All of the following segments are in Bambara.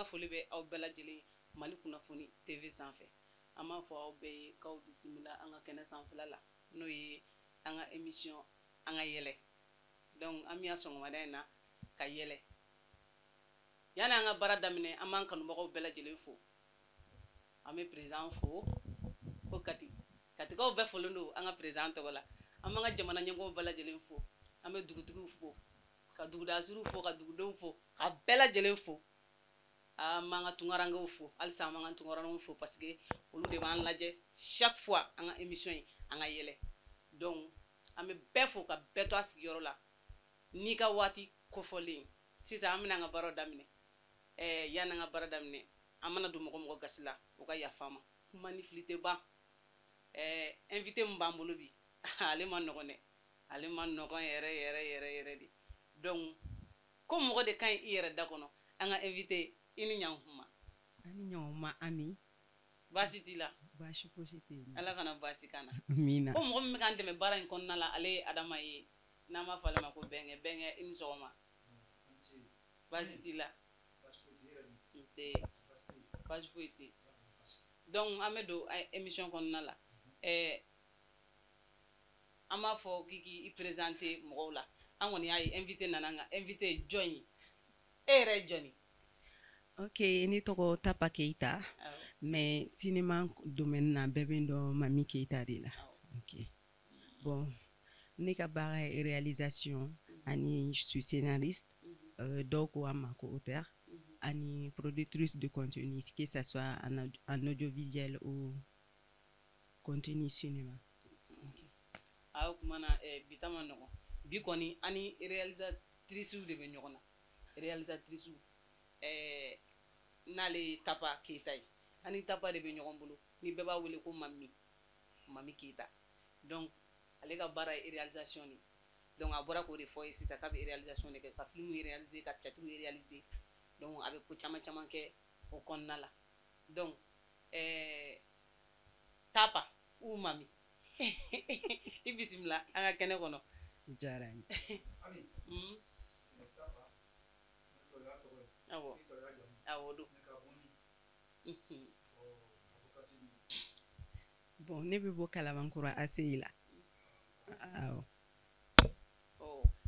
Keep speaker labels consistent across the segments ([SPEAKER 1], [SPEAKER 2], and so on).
[SPEAKER 1] foli bɛ aw bɛɛ lajɛlen Mali kunnafoni TV sanfɛ an b'a fɔ aw bɛɛ ye k'aw bisimila an ka kɛnɛ sanfɛla la n'o ye an ka émission an ka yɛlɛ donc an bɛ sɔgɔmada in na ka yɛlɛ yani an ka baara daminɛ an b'an kanubagaw bɛɛ lajɛlen fo an bɛ président fo ko katikaw bɛɛ folen don an ka président tɔgɔ la an b'an ka jamana ɲɛmɔgɔw bɛɛ lajɛlen fo an bɛ dugutigiw fo ka dugudasiw fo ka dugudenw fo ka bɛɛ lajɛlen fo an b'an ka tunkarankew fo halisa an b'an ka tunkarankew fo parce que olu de b'an lajɛ chaque fois an ka émission yi an ka yɛlɛ donc an bɛ bɛɛ fo ka bɛɛ to a sigiyɔrɔ la n'i ka waati kofɔlen sisan an bɛna an ka baaraw daminɛ yani an ka baara daminɛ an mana don mɔgɔ mɔgɔ gasi la o ka yafa ma kuma ni fili tɛ ban invité min b'an bolo bi ale ma nɔgɔn dɛ ale ma nɔgɔn yɛrɛ yɛrɛ yɛrɛ yɛrɛ de donc ko mɔgɔ de kan i yɛrɛ da kɔnɔ an ka invité i ni ɲankuma
[SPEAKER 2] ani ɲankuma Ami
[SPEAKER 1] baasi t'i la
[SPEAKER 2] baasi fosi tɛ yen
[SPEAKER 1] ala kana baasi kana
[SPEAKER 2] amina
[SPEAKER 1] ko mɔgɔ min bɛ k'an dɛmɛ baara in kɔnɔna la ale ye Adama ye n'an b'a fɔ ale ma ko bɛnkɛ bɛnkɛ i ni sɔgɔma baasi t'i la baasi foyi tɛ donc an bɛ don émission kɔnɔna la an b'a fɔ k'i k'i présenter mɔgɔw la an kɔni y'a ye invité nana an ka invité ye jɔn ye e yɛrɛ ye jɔn ye
[SPEAKER 2] ok ne tɔgɔ Tapa Keita mais cinéma domaine na bɛɛ bɛ n dɔn Mami Keita de la ok bon ne ka baara ye réalisation ani je suis scénariste dɔw ko an ma ko auteur ani productrice de contenu que ça soit en audiovisuel ou contenu cinéma
[SPEAKER 1] aw kuma na bi ta ma nɔgɔn bi kɔni ani réalisatrice de bɛ ɲɔgɔn na réalisatrice n'ale ye Tapa Keita ye ani Tapa de bɛ ɲɔgɔn bolo ni bɛɛ b'a wele ko Mami Keita donc ale ka baara ye réalisation de donc a bɔra k'o de fɔ ye sisan k'a bɛ réalisation de kɛ ka film réaliser ka catiw réaliser donc a bɛ ko caman caman kɛ o kɔnɔna la donc Tapa ou Mami i bisimila an ka kɛnɛ kɔnɔ
[SPEAKER 2] diyara n ye
[SPEAKER 1] awɔ don
[SPEAKER 2] bon ne bɛ bɔ Kalabankura ACI la awɔ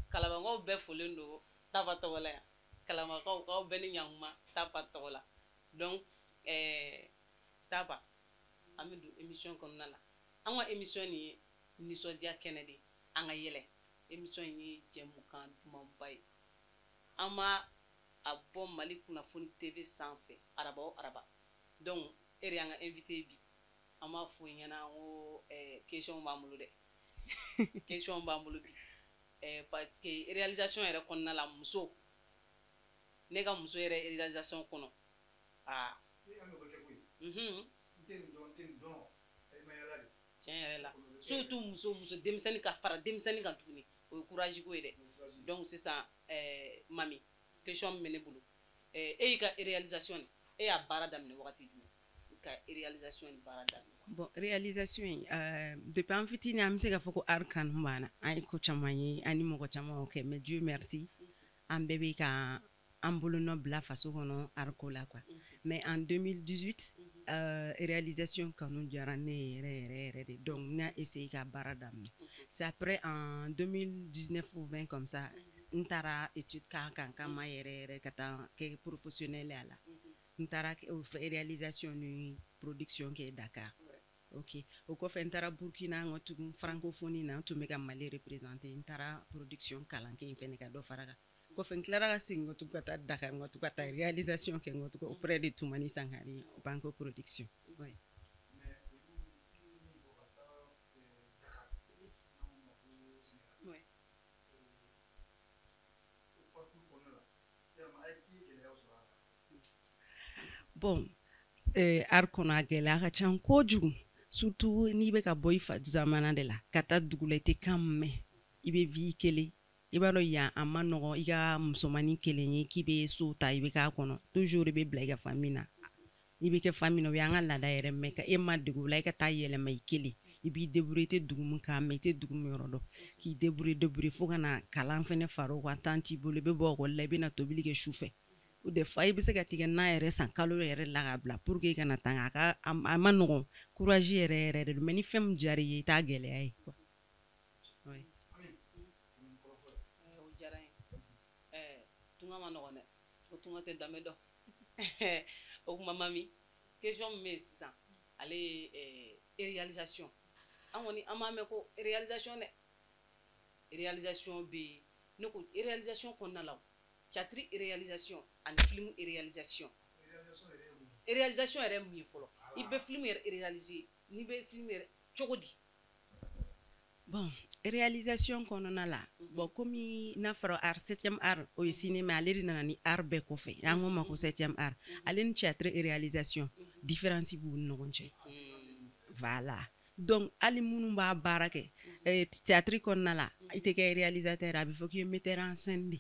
[SPEAKER 1] Kalabankaw bɛɛ folen don Tapa tɔgɔ la yan Kalabankaw k'aw bɛɛ ni ɲankuma Tapa tɔgɔ la donc Tapa an bɛ don émission kɔnɔna la an ka émission nin ye nisɔndiya kɛnɛ de an ka yɛlɛ émission ye jɛmukan dumanba ye an b'a a bɔ Mali kunnafoni TV sanfɛ araba o araba donc e de y'an ka invité bi an b'a fɔ i ɲɛna ko question b'an bolo dɛ question b'an bolo bi parce que réalisation yɛrɛ kɔnɔna la muso ne ka muso yɛrɛ réalisation kɔnɔ tiɲɛ yɛrɛ la surtout muso denmisɛnnin ka fara denmisɛnnin kan tuguni o ye courage ko ye dɛ donc sisan Mami question min bɛ ne bolo e y'i ka réalisation e y'a baara daminɛ wagati jumɛn i ka réalisation ni baara daminɛ
[SPEAKER 2] bon réalisation depuis an fitinin an bɛ se ka fɔ ko art kanu b'an na an ye ko caman ye an ni mɔgɔ caman y'o kɛ mais Dieu merci an bɛɛ bɛ ka an bolonɔ bila faso kɔnɔ art ko la quoi mais en 2018 réalisation kanu diyara ne ye yɛrɛ yɛrɛ yɛrɛ de donc n y'a essayé ka baara daminɛ c'est après en 2019 ou 20 comme ça n taara étude k'an kan k'an ma yɛrɛ yɛrɛ ka taa kɛ professionnel a la n taara réalisation ni production kɛ Dakar ok o kɔfɛ n taara Burkina n ka tugun francophonie na n tun bɛ ka Mali représenter n taara production kalan kɛ yen fɛnɛ ka dɔ fara kan kɔfɛ n tilara ka segin ka tugun ka taa Dakar n ka tugun ka taa réalisation kɛ n ka tugun auprès de Toumani Sankare Banco Production oui. Bon art kɔnɔ a gɛlɛya ka ca kojugu surtout n'i bɛ ka bɔ i fa zamana de la ka taa dugu la i tɛ kan mɛn i bɛ vie kelen i b'a dɔn yan a ma nɔgɔn i ka musomanin kelen ye k'i bɛ so ta i bɛ k'a kɔnɔ toujours i bɛ bila i ka famille na i bɛ kɛ famille na o y'an ka laada yɛrɛ mɛn ka e ma dege o la i ka taa yɛlɛma i kelen i b'i débrouiller i tɛ dugu min kan mɛn i tɛ dugu min yɔrɔ dɔn k'i débrouiller fo ka na kalan fɛnɛ far'o kan temps t'i bolo i bɛ bɔ ekɔli la i bɛ na tobili kɛ su fɛ ou des fois i bɛ se ka tigɛ n'a yɛrɛ san kalo yɛrɛ la ka bila pour que i kana tan a ma nɔgɔn courage yɛrɛ yɛrɛ de don mais ni fɛn min diyara i ye i t'a gɛlɛya ye quoi. Oui.
[SPEAKER 1] O diyara n ye tunga ma nɔgɔn dɛ o tunga tɛ danbe dɔn o kuma mami question min bɛ yen sisan ale ye réalisation an kɔni an b'a mɛn ko réalisation dɛ réalisation bɛ yen ne ko réalisation kɔnɔna la théâtre réalisation ani film réalisation réalisation yɛrɛ ye mun ye fɔlɔ i bɛ film yɛrɛ réaliser n'i bɛ film yɛrɛ cogo di.
[SPEAKER 2] Bon, réalisation kɔnɔna la bon komi n'a fɔra art 7e art o ye cinéma ale de nana ni art bɛɛ kɔfɛ an ko ma ko 7e art ale ni théâtre réalisation différence b'u ni ɲɔgɔn cɛ voilà donc hali minnu b'a baara kɛ théâtre kɔnɔna la i tɛ kɛ réalisateur a bɛ fɔ k'i ye metteur en scène de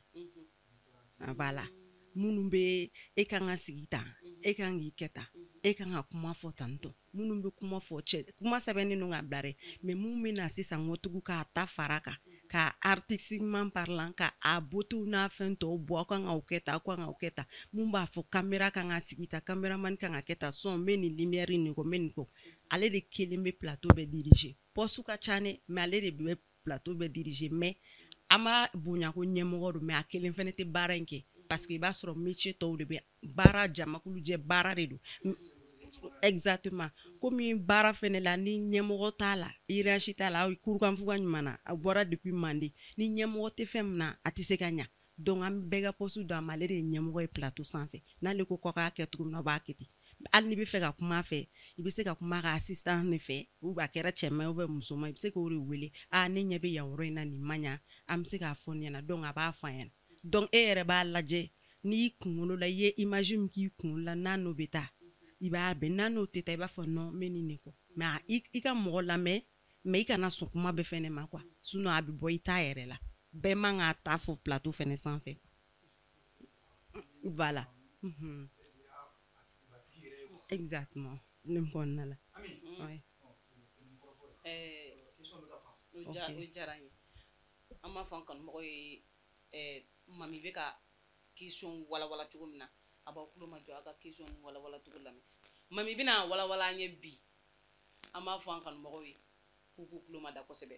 [SPEAKER 2] voilà minnu bɛ e kan ka sigi tan e kan k'i kɛ tan e kan ka kuma fɔ tantɔ minnu bɛ kuma fɔ cɛ kuma sɛbɛnnen don ka bila dɛ mais mun bɛ na sisan ko tugu k'a ta fara kan ka artistiquement parlant ka a beauté n'a fɛn tɔw bɔ aw kan k'aw kɛ tan aw kan k'aw kɛ tan mun b'a fɔ caméra kan ka sigi tan caméraman kan ka kɛ tan son n bɛ nin lumière nin kɔ n bɛ nin kɔ ale de kelen bɛ plateau bɛɛ diriger poste ka ca dɛ mais ale de bɛ plateau bɛɛ diriger mais an b'a bonya ko ɲɛmɔgɔ don mais a kelen fɛnɛ tɛ baara in kɛ parce que i b'a sɔrɔ métier tɔw de bɛ baara jamakulu jɛ baara de don exactement komi baara fɛnɛ la ni ɲɛmɔgɔ t'a la hiérarchie t'a la aw kurukanfuga ɲuman na a bɔra depuis mande ni ɲɛmɔgɔ tɛ fɛn min na a tɛ se ka ɲa donc an bɛɛ ka poste d'a ma ale de ye ɲɛmɔgɔ ye plateau sanfɛ n'ale ko k'a kɛ cogo min na a b'a kɛ ten hali n'i bɛ fɛ ka kuma a fɛ i bɛ se ka kuma ka assistant de fɛ ou a kɛra cɛman ou musoman i bɛ se k'o de wele ne ɲɛ bɛ yan yɔrɔ in na nin man ɲa an bɛ se k'a fɔ ɲɛna donc a b'a fɔ a ɲɛna donc e yɛrɛ b'a lajɛ n'i kunkolo la i ye image min k'i kunkolo la n'a n'o bɛ taa i b'a bɛn n'a n'o tɛ taa i b'a fɔ non n bɛ nin de kɔ mais i ka mɔgɔ lamɛn mais i kana sɔn kuma bɛɛ fɛnɛ ma quoi sinon a bɛ bɔ i t'a yɛrɛ la bɛɛ man ka ta fɔ plateau fɛnɛ sanfɛ voilà exactement ne kɔnɔna la
[SPEAKER 1] o diyara n ye an b'a fɔ an kanumɔgɔ ye mami bɛ ka question walawala cogo min na a b'aw tulo majɔ a ka question walawala cogo lamɛn mami bɛna walawala an ye bi an b'a fɔ an kanumɔgɔw ye k'u k'u tulo ma da kosɛbɛ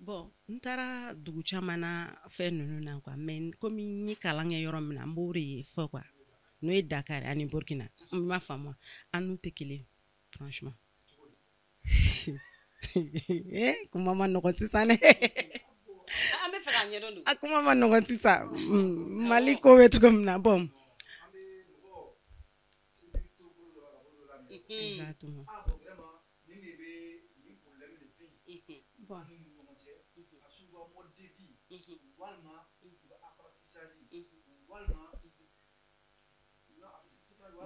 [SPEAKER 2] bon n taara dugu caman na fɛn ninnu na quoi mais komi n ye kalan kɛ yɔrɔ min na n b'o de fɔ quoi n'o ye Dakar ani Burkina n m'a faamu an n'u tɛ kelen franchement kuma ma nɔgɔn sisan dɛ
[SPEAKER 1] an bɛ fɛ k'a ɲɛdɔn de
[SPEAKER 2] a kuma ma nɔgɔn sisan Mali ko bɛ cogo min na bon exactement bon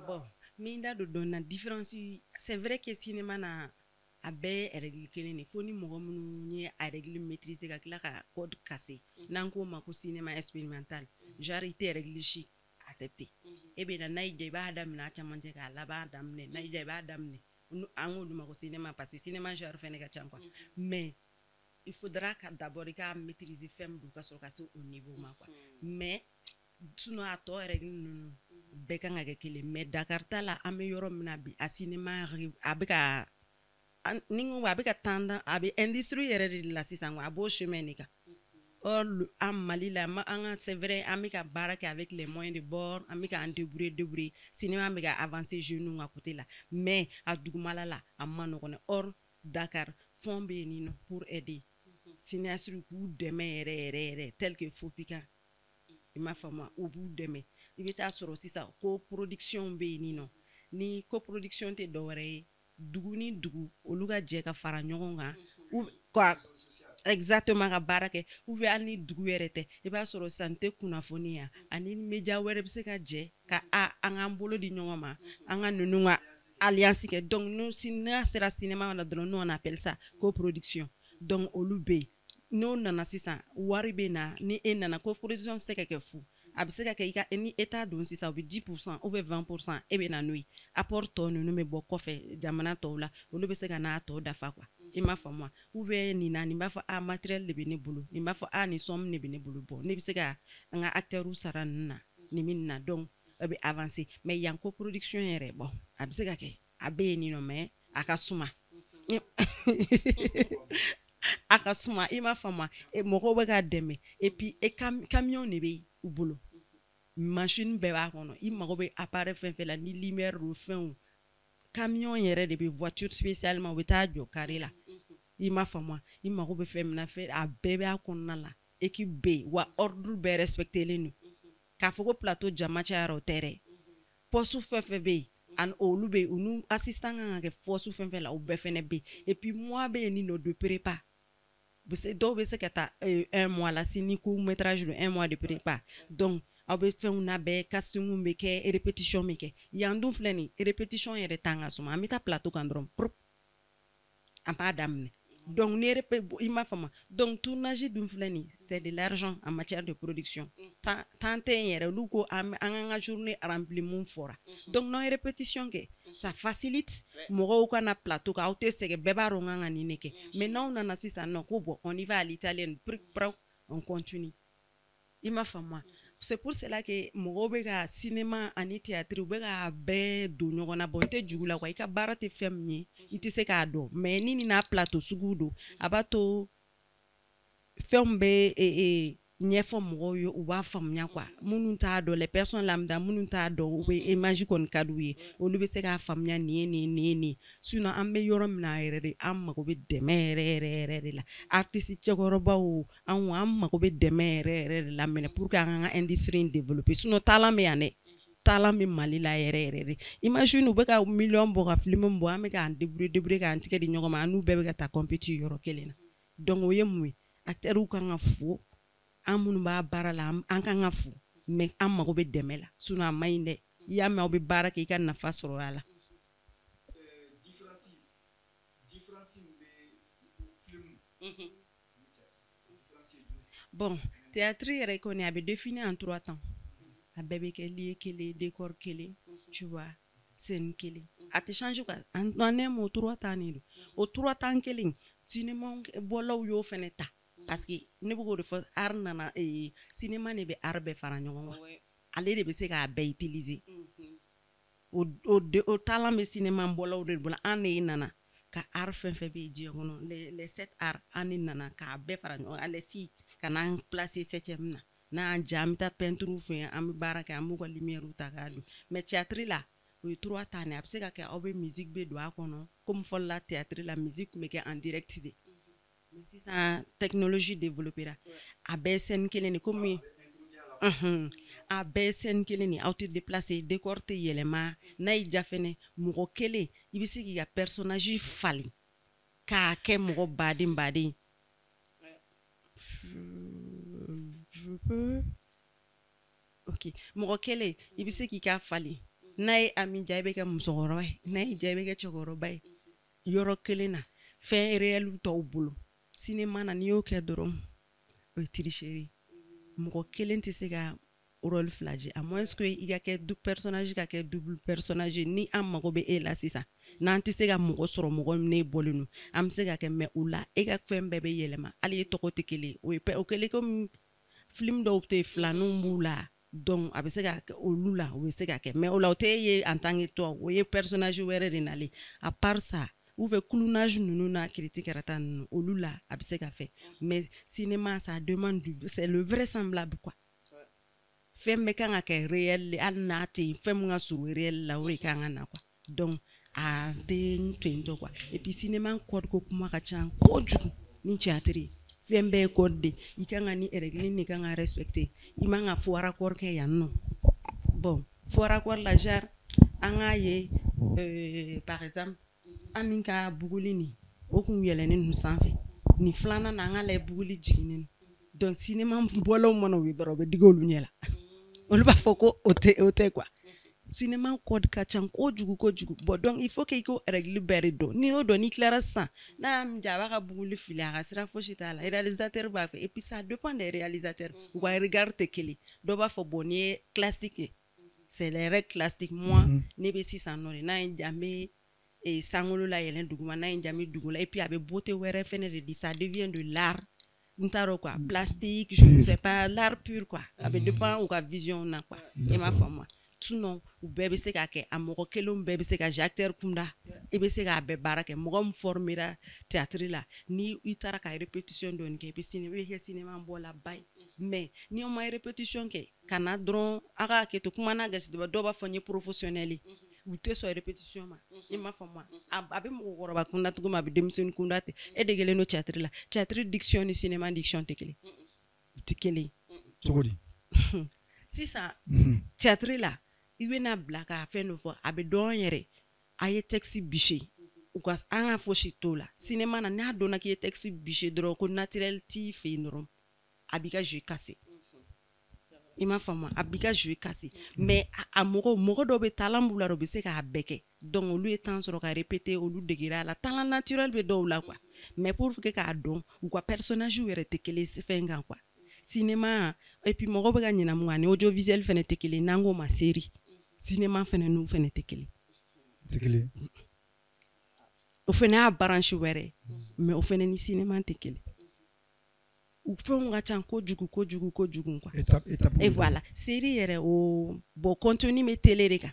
[SPEAKER 2] bon min da don dɔn na différence c'est vrai que cinéma na a bɛɛ ye règle kelen de fo ni mɔgɔ minnu ye a règle maîtriser ka tila ka code casser n'an k'o ma ko cinéma expérimental genre i tɛ règle si accepter e bɛ na n'a y'i diya i b'a daminɛ a camancɛ k'a laban daminɛ n'a y'i diya i b'a daminɛ an k'olu ma ko cinéma parce que cinéma genre fɛnɛ ka ca quoi mais il faudra ka d'abord i ka maîtriser fɛn min don ka sɔrɔ ka se au niveau ma quoi mais sinon a tɔ règle ninnu bɛɛ kan ka kɛ kelen mais Dakar ta la an bɛ yɔrɔ min na bi a cinéma a bɛ ka ni ko a bɛ ka tendance a bɛ industrie yɛrɛ de la sisan a b'o chemin de kan or an Mali la an ka c'est vrai an bɛ ka baara kɛ avec les moyens de bord an bɛ k'an débrouiller cinéma bɛ ka avancer jeunes ka côté la mais a dugumala la a ma nɔgɔn or Dakar fond bɛ yen nɔ pour aider cinéastes k'u dɛmɛ yɛrɛ yɛrɛ yɛrɛ tel que Fopican i m'a faamu u b'u dɛmɛ i bɛ taa sɔrɔ sisan ko production bɛ yen nɔ ni ko production tɛ dɔwɛrɛ ye dugu ni dugu olu ka jɛ ka fara ɲɔgɔn kan quoi exactement ka baara kɛ ou bien hali ni dugu yɛrɛ tɛ i b'a sɔrɔ sisan n tɛ kunnafoniya ani média wɛrɛ bɛ se ka jɛ ka an k'an bolo di ɲɔgɔn ma an ka ninnu ka alliance kɛ donc n'a sera cinéma na dɔrɔn nous on appelle ça coproduction donc olu bɛ yen n'o nana sisan wari bɛ na ni e nana ko production se ka kɛ fu a bɛ se ka kɛ i ka ni état don sisan o bɛ 10% ou bien 20% e bɛ na n'o ye apport tɔ ninnu bɛ bɔ kɔfɛ jamana tɔw la olu bɛ se ka n'a tɔ dafa quoi i m'a faamu ou bien nin na nin b'a fɔ matériel de bɛ ne bolo nin b'a fɔ nin somme de bɛ ne bolo bon ne bɛ se ka an ka acteurs sara ninnu na nin min na donc a bɛ avancer mais yan ko production yɛrɛ bon a bɛ se ka kɛ a bɛ yen nin nɔ mais a ka suma a ka suma i m'a faamu mɔgɔw bɛ ka dɛmɛ et puis camion de bɛ u bolo machine bɛɛ b'a kɔnɔ i mago bɛ appareil fɛn fɛn la ni lumière do fɛnw camion yɛrɛ de bɛ voiture spécialement u bɛ taa jɔ carré la i m'a faamu i mago bɛ fɛn min na fɛ a bɛɛ b'a kɔnɔna la équipe bɛ wa ordre bɛɛ respectelen don k'a fɔ ko plateau jama cayara o tɛ dɛ poste fɛn fɛn bɛ yen ani olu bɛ yen u n'u assistant kan ka kɛ force fɛn fɛn la o bɛɛ fɛnɛ bɛ yen et puis moi bɛ yen ni nɔ de prépa dɔw bɛ se ka taa 1 mois la si ni court métrage do 1 mois de prépa donc aw bɛ fɛnw na bɛɛ casting bɛ kɛ répétition bɛ kɛ yan dun filɛ nin répétition yɛrɛ t'an ka suma an bɛ taa plateau kan dɔrɔn an b'a daminɛ donc ni i m'a faamu donc tournage dun filɛ nin c'est de l'argent en matière de production temps tɛ yen yɛrɛ olu ko an ka journée remplie mun fɔra donc n'aw ye répétition kɛ ça facilite mɔgɔw ka na plateau kan aw tɛ sɛgɛn bɛɛ b'a dɔn kan ka nin de kɛ mais n'aw nana sisan nɔ ko bon on y va à l'italienne on continue i m'a faamu c'est pour cela que mɔgɔw bɛ ka cinéma ani théâtre u bɛ ka bɛɛ don ɲɔgɔn na bon n tɛ jugu la quoi i ka baara tɛ fɛn min ye i tɛ se k'a dɔn mais ni nin n'a plateau sugu don a b'a to fɛnw bɛ ɲɛfɔ mɔgɔw ye u b'a faamuya quoi minnu t'a dɔn les personnes lambda minnu t'a dɔn u bɛ image kɔni ka d'u ye olu bɛ se k'a faamuya nin ye nin sinon an bɛ yɔrɔ min na yɛrɛ de an mago bɛ dɛmɛ yɛrɛ de la artiste cɛkɔrɔbaw an mago bɛ dɛmɛ yɛrɛ de la minɛ pour que an ka industrie développer sinon talent bɛ yan dɛ talent bɛ Mali la yɛrɛ de imagine u bɛ ka million bɔ ka film bɔ an bɛ k'an débrouiller k'an tigɛ di ɲɔgɔn ma an n'u bɛɛ bɛ ka taa compétir yɔrɔ kelen na donc o ye mun ye acteurs kan ka fo an minnu b'a baara la an kan ka fo mais an mago bɛ dɛmɛ la sinon a man ɲi dɛ i y'a mɛn aw bɛ baara kɛ i ka nafa sɔrɔ a la. Bon théâtre yɛrɛ kɔni a bɛ définir en 3 temps a bɛɛ bɛ kɛ lieu kelen décor kelen tu vois scène kelen a tɛ changer quoi en aime o 3 temps de don o 3 temps kelen cinéma bɔlaw y'o fɛnɛ ta parce que ne bɛ k'o de fɔ art nana cinéma de bɛ art bɛɛ fara ɲɔgɔn kan ale de bɛ se k'a bɛɛ utiliser o talent bɛ cinéma bɔlaw de bolo an de nana ka art fɛn fɛn bɛ yen diɲɛ kɔnɔ les 7 arts an de nana k'a bɛɛ fara ɲɔgɔn kan les 6 ka n'an placer 7e na n'an ja an bɛ taa peinture fɛ an bɛ baara kɛ an b'u ka lumière ta k'a don mais théâtre la o ye 3 temps de a bɛ se ka kɛ aw bɛ musique bɛ don a kɔnɔ comme fɔlɔ la théâtre la musique tun bɛ kɛ en direct de mais sisan technologie développera a bɛɛ scène kelen de komi a bɛɛ scène kelen de aw tɛ déplacer décor tɛ yɛlɛma n'a y'i ja fɛnɛ mɔgɔ kelen i bɛ se k'i ka personnage falen k'a kɛ mɔgɔ baden ok mɔgɔ kelen i bɛ se k'i ka falen n'a ye ami ja i bɛ kɛ musokɔrɔba ye n'a ye ja i bɛ kɛ cɛkɔrɔba ye yɔrɔ kelen na fɛn réel t'aw bolo cinéma na n'i y'o kɛ dɔrɔn o ye tricherie mɔgɔ kelen tɛ se ka rôle fila jɛ à moins que i ka kɛ personnage ka kɛ double personnage ni an mago bɛ e la sisan n'an tɛ se ka mɔgɔ sɔrɔ mɔgɔ min ne bɔlen don an bɛ se ka kɛ mais o la e ka fɛn bɛɛ bɛ yɛlɛma hali e tɔgɔ tɛ kelen o kɛlen komi film dɔw tɛ filaninw b'u la donc a bɛ se ka kɛ olu la o bɛ se ka kɛ mais o la o tɛ e ye en tant que toi o ye personnage wɛrɛ de nalen à part ça ou fait clownage ninnu na critique kɛrɛta ninnu olu la a bɛ se ka fɛ mais cinéma ça demande c'est le vraisemblable quoi fɛn bɛɛ kan ka kɛ réel hali n'a tɛ yen fɛn min ka surun réel la o de kan ka na quoi donc a tɛ ten tɔ quoi et puis cinéma code ko kuma ka ca kojugu ni théâtre ye fɛn bɛɛ ye code de i kan ka ni règle de kan ka respecter i man ka faux raccord kɛ yan nɔ bon faux raccord la genre an k'a ye par exemple an min ka buguli nin o kun yɛlɛnnen ninnu sanfɛ nin filanan na an ka lajɛ buguli jiginnen donc cinéma bɔlaw mana o ye dɔrɔn o bɛ digi olu ɲɛ la olu b'a fɔ ko o tɛ quoi cinéma code ka can kojugu bon donc il faut que iko règle bɛɛ dɔn n'i y'o dɔn n'i tilara sisan n'a y'a b'a ka buguli fili a ka sira fosi t'a la réalisateur b'a fɛ et puis ça dépend des réalisateurs u ka regard tɛ kelen dɔ b'a fɔ bon n'i ye classique c'est les règles classiques moi ne bɛ sisan nɔ de n'a ye n bɛ sankolo la yɛlɛn duguma n'a ye n jaabi dugu la et puis a bɛ beauté wɛrɛ fɛnɛ de di ça devient de l'art n t'a dɔn quoi plastique je ne sais pas l'art pur quoi a bɛ dépend u ka vision na quoi i m'a faamu sinon u bɛɛ bɛ se ka kɛ a mɔgɔ kelenw bɛɛ bɛ se ka acteur kunda i bɛ se k'a bɛɛ baara kɛ mɔgɔ min formera théâtre la ni i taara ka répétition dɔɔni kɛ i bɛ kɛ cinéma bɔla ba ye mais ni aw ma répétition kɛ ka na dɔrɔn a ka hakɛ to kuma n'a gasi dɔw b'a fɔ n ye professionnel ye u tɛ sɔn répétition ma i m'a faamu a bɛ mɔgɔkɔrɔba kunda cogo min a bɛ denmisɛnnin kunda ten e degelen don théâtre la théâtre diction ni cinéma diction tɛ kelen u tɛ kelen
[SPEAKER 3] cogo di
[SPEAKER 2] sisan théâtre la i bɛna bila ka fɛn dɔ fɔ a bɛ dɔn yɛrɛ a ye texte bise u ka an ka fosi t'o la cinéma na n'a dɔnna k'i ye texte bise dɔrɔn ko naturel t'i fɛ yen dɔrɔn a b'i ka jeu casser i m'a faamu a b'i ka jeu casser mais a mɔgɔ dɔw bɛ talent b'u la u bɛ se k'a bɛɛ kɛ donc olu ye temps sɔrɔ ka répéter olu degera a la talent naturel bɛ dɔw la quoi mais pour que k'a dɔn u ka personnage yɛrɛ tɛ kelen fɛn kan quoi cinéma et puis mɔgɔ bɛ ka ɲinɛ mun kan ni audiovisuel fɛnɛ tɛ kelen n'an k'o ma série cinéma fɛnɛ n'u fɛnɛ tɛ kelen o fɛnɛ y'a branche wɛrɛ mais o fɛnɛ ni cinéma tɛ kelen u fɛnw ka ca kojugu quoi et voilà série yɛrɛ o bon contenu bɛ télé de kan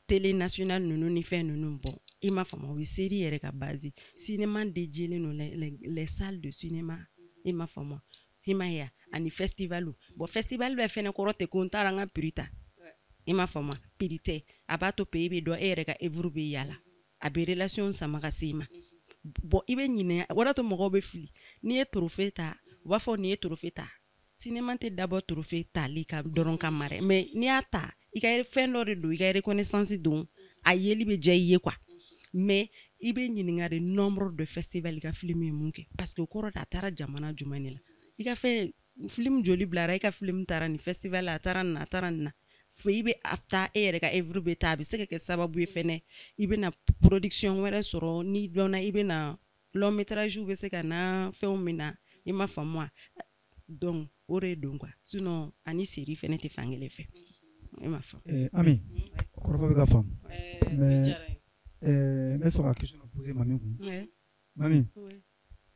[SPEAKER 2] télé national ninnu ni fɛn ninnu bon i m'a faamu o ye série yɛrɛ ka base cinéma dédielen don les salles de cinéma i m'a faamu i m'a ye ani festival bon festival bɛɛ fɛnɛ kɔrɔ tɛ ko n taara n ka prix ta i m'a faamu prix tɛ a b'a to pays bɛ dɔn e yɛrɛ ka œuvre bɛ yala a bɛ relation sama ka se i ma bon i bɛ ɲinɛ o de to mɔgɔw bɛ fili n'i ye trophée ta u b'a fɔ n'i ye trophée ta cinéma tɛ dabɔ trophée tali ka dɔrɔn ka mara mais n'i y'a ta i ka fɛn dɔ de don i ka reconnaissance don a yeli bɛ diya i ye quoi mais i bɛ ɲininka de nombre de festival i ka film ye mun kɛ parce que o kɔrɔ de a taara jamana jumɛn de la i ka fɛn film joli bilara i ka film taara nin festival la a taara nin na fo i bɛ a taa e yɛrɛ ka œuvre bɛ taa a bɛ se ka kɛ sababu ye fɛnɛ i bɛna production wɛrɛ sɔrɔ n'i dɔnna i bɛna long métrage bɛ se ka na fɛnw min na i m'a faamu wa donc o de don quoi sinon ani série fɛnɛ tɛ fan kelen fɛ i m'a faamu
[SPEAKER 3] Ami kɔrɔfɔ bɛ ka faamu mais n bɛ fɛ ka question poser Mami kun Mami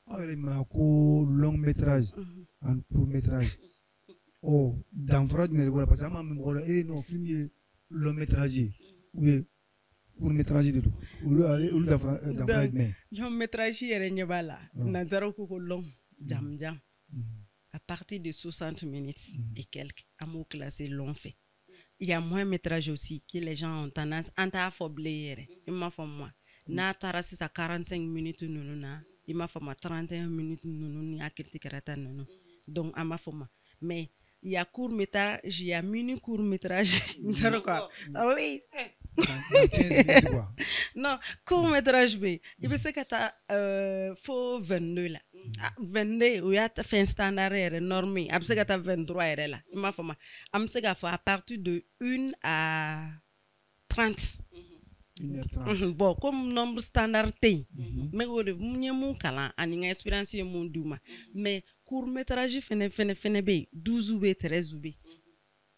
[SPEAKER 3] aw yɛrɛ mana ko long métrage and court métrage danfara jumɛn de b'o la parce que an b'a mɛn mɔgɔ la non film ye long métrage ye ou bien court métrage de don olu danfara ye jumɛn
[SPEAKER 2] long métrage yɛrɛ ɲɛ b'a la nanzaraw ko ko long jam à partir de 60 minutes et quelques an b'o classer long fɛ il y a moins métrage aussi que les gens ont tendance an t'a fɔ bilen yɛrɛ i m'a fɔ moi n'a taara sisan 45 minutes ninnu na i m'a fɔ ma 31 minutes ninnu ni a kɛra ta ninnu donc an b'a fɔ ma mais il y a court métrage, il y a mini court métrage. Quoi? Ah oui. Non, court métrage, il peut se que faut 22 là. 22, ou y a fait un standard normé. Il peut se que 23 là. Il m'a fait ma. Il se que à partir de 1 à 30.
[SPEAKER 3] 1h30.
[SPEAKER 2] Bon, comme nombre standard T. Mais au début, nous avons une expérience mondiale. Mais court métrage fene 12 ou 13 ou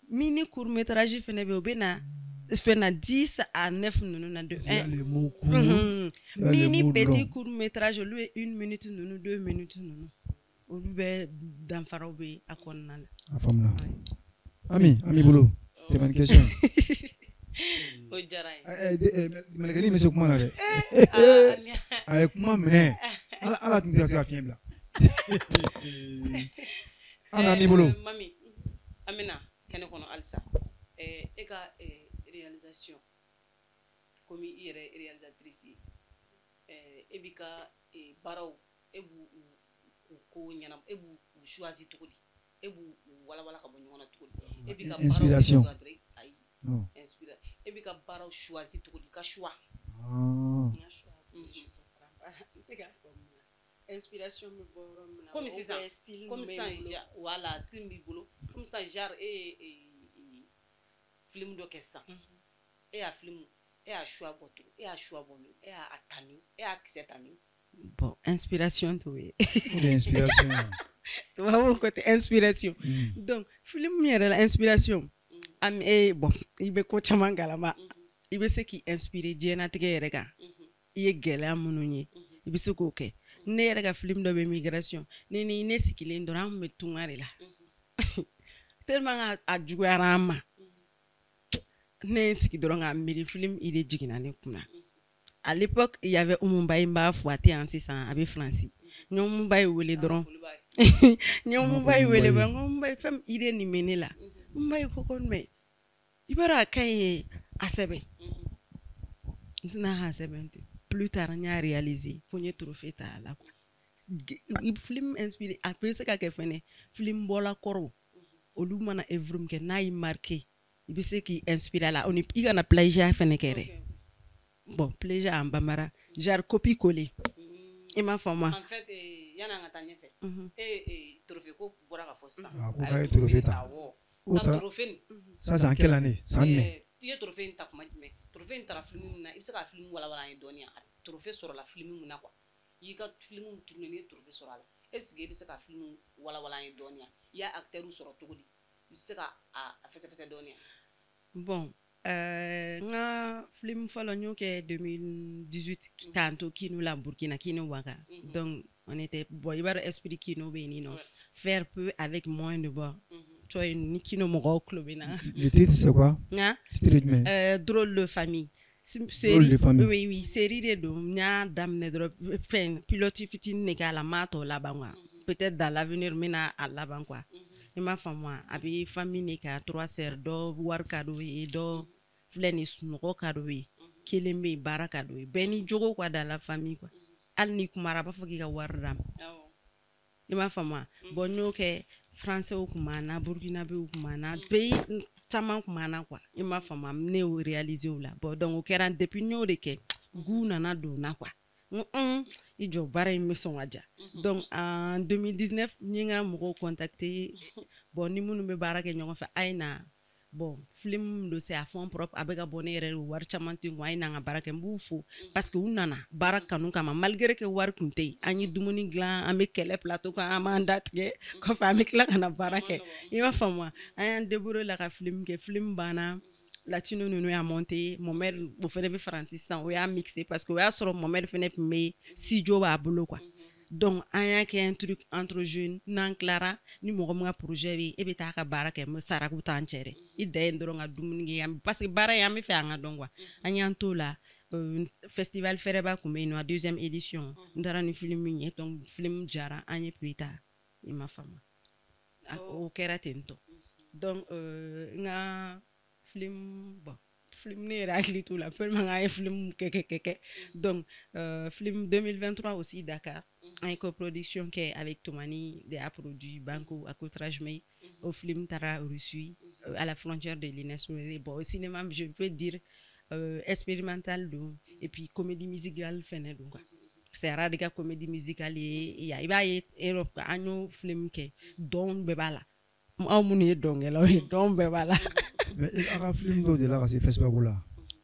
[SPEAKER 2] mini court métrage fene be 10 à 9 mini petit court métrage lui 1 minute 2 minutes ou be dans farabe akonna
[SPEAKER 3] la femme Ami bolo c'est une question
[SPEAKER 1] o jaray
[SPEAKER 3] malgré monsieur comment là avec moi mais ala tu dis ça bien là Ami bolo
[SPEAKER 1] Mami Amina kene kono alsa e ka réalisation comme i réalisatrice e bika baraw e bu ko ñanam e bu choisir to di e bu wala ka bo ñona to di e bika
[SPEAKER 3] inspiration
[SPEAKER 1] inspiration e bika baraw choisir to di ka choix
[SPEAKER 2] inspiration me
[SPEAKER 1] comme c'est ça comme ça voilà style mi bolo comme ça genre film do kessa e y'a film e y'a choix bɔ tugun e y'a choix bɔ min e y'a ta min e y'a kisɛ ta min.
[SPEAKER 2] Bon, inspiration to ye.
[SPEAKER 3] Inspiration.
[SPEAKER 2] Vraiment côté inspiration. Donc film yɛrɛ la inspiration. Am bon i bɛ ko caman galama. I bɛ se k'i inspirer diɲɛlatigɛ yɛrɛ kan. I ye gɛlɛya minnu ye. I bɛ se k'o kɛ. Ne yɛrɛ ka film dɔ bɛ migration. Ne sigilen dɔrɔn an kun bɛ tunga de la. Tellement a juguyara an ma. Ne sigi dɔrɔn ka miiri film idée jiginna ne kunna. À l'époque, il y avait Umumba Imba Fouaté en 600 avec Francis. Nous Umumba wele dron. Nous Umumba wele dron. Umumba femme idée ni mené là. Umumba ko kon me. Ibara kay asebe. Zina asebe. Plus tard on a réalisé faut ñu trophée ta là. Film inspiré après ce qu'a fait film bola koro. Olu mana evrum ke na y marqué. Il se qui inspire là on il gana plagiat fene kere. Bon, plaisir en Bamara. J'ai copié-collé. Il m'a fait moi.
[SPEAKER 1] En fait, il y en a un temps fait. Et trophée ko bora ka fossa.
[SPEAKER 3] Ah, trophée ta.
[SPEAKER 1] Ça trophée.
[SPEAKER 3] Ça c'est en quelle année? Ça année.
[SPEAKER 1] Il y a trophée ta kuma mais trophée ta film na, il se ka film wala wala en donia. Trophée sur la film na quoi. Il ka film tourner ni trophée sur la. Est-ce que il se ka film wala wala en donia. Il y a acteur sur togodi. Il se ka a fait donia.
[SPEAKER 2] Bon. Nga film falo ke 2018 kanto kino la Burkina kino waka. Donc on était boy bar esprit kino beni non faire peu avec moins de bois. Toi ni kino mo club na.
[SPEAKER 3] Le titre c'est quoi?
[SPEAKER 2] Drôle de famille. Oui, série de do nya dam ne drop fin pilote fitin ne la mato la bangwa. Peut-être dans l'avenir mena à la bangwa. Et ma femme moi abi famille ne ka 3 sœurs do war kado et do fleni sunoko kadoui kelembe baraka doui beni jogo kwa dans la famille quoi al ni kumara ba foki ka warram ima fama bonno ke français ou kumana burkinabé ou kumana pays taman kumana quoi ima fama ne o réaliser ou la bon donc o keran depuis no de ke guna na do na quoi i jo bara mi son waja donc en 2019 ñinga mo contacter bon ni munu be baraka ñongo fa ayna. Bon, film de c'est à fond propre avec abonné war chamanti ngwa ina nga baraka mbufu parce que unana baraka nu kama malgré que war kunte ani dumuni glan ame kele plateau ka amandat ke ko fa ame kla kana baraka ima fama ayan debouro la ka film ke film bana latino nous a monté mon mère au fait de Francis sans on a mixé parce que on a sur mon mère fait mais si jo ba bolo quoi. Donc aya ke un truc entre jeunes nan clara ni mo nga projet bi e beta ka baraka mo sara ku tanchere i de ndoro nga dumuni yam parce que bara yam fe nga dongwa anya to la festival fereba ku me no 2e édition ndara ni film ni donc film jara anya plita i ma fama o kera tento donc nga film bon film ne ragli tout la peu nga film keke donc film 2023 aussi Dakar une coproduction qui est avec Tomani de a produit Banco à Cotrajme au film Tara reçu à la frontière de l'INES bon au cinéma je veux dire expérimental et puis comédie musicale fene donc c'est rare de comédie musicale et il va y Europe anno film qui don bebala au muni donc là don bebala
[SPEAKER 3] mais un film de là c'est Facebook là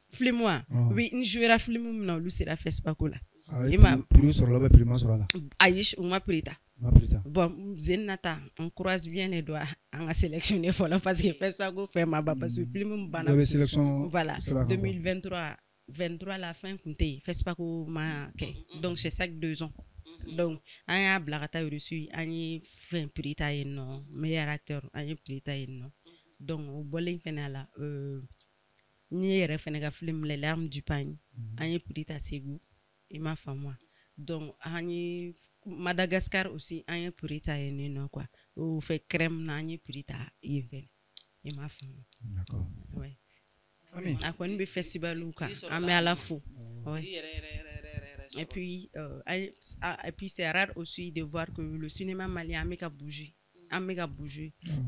[SPEAKER 2] film moi oui une jouera film non lui c'est la Facebook là
[SPEAKER 3] plus sur là prima sur là
[SPEAKER 2] Aish uma prita bon zenata on croise bien les doigts en a sélectionné parce que Facebook fait ma baba sur film bana
[SPEAKER 3] sélection
[SPEAKER 2] voilà 2023 la fin compté Facebook ma donc c'est ça 2 ans donc anya blagata reçu ani fin prita non meilleur acteur ani prita non donc au bowling finala ni refene film les larmes du pagne ani prita segou et ma femme donc ani Madagascar aussi ani prita non quoi ou fait crème nani prita et ma femme
[SPEAKER 3] d'accord
[SPEAKER 2] ouais a quoi une festival ou quoi à la fou ouais et puis c'est rare aussi de voir que le cinéma malien a bougé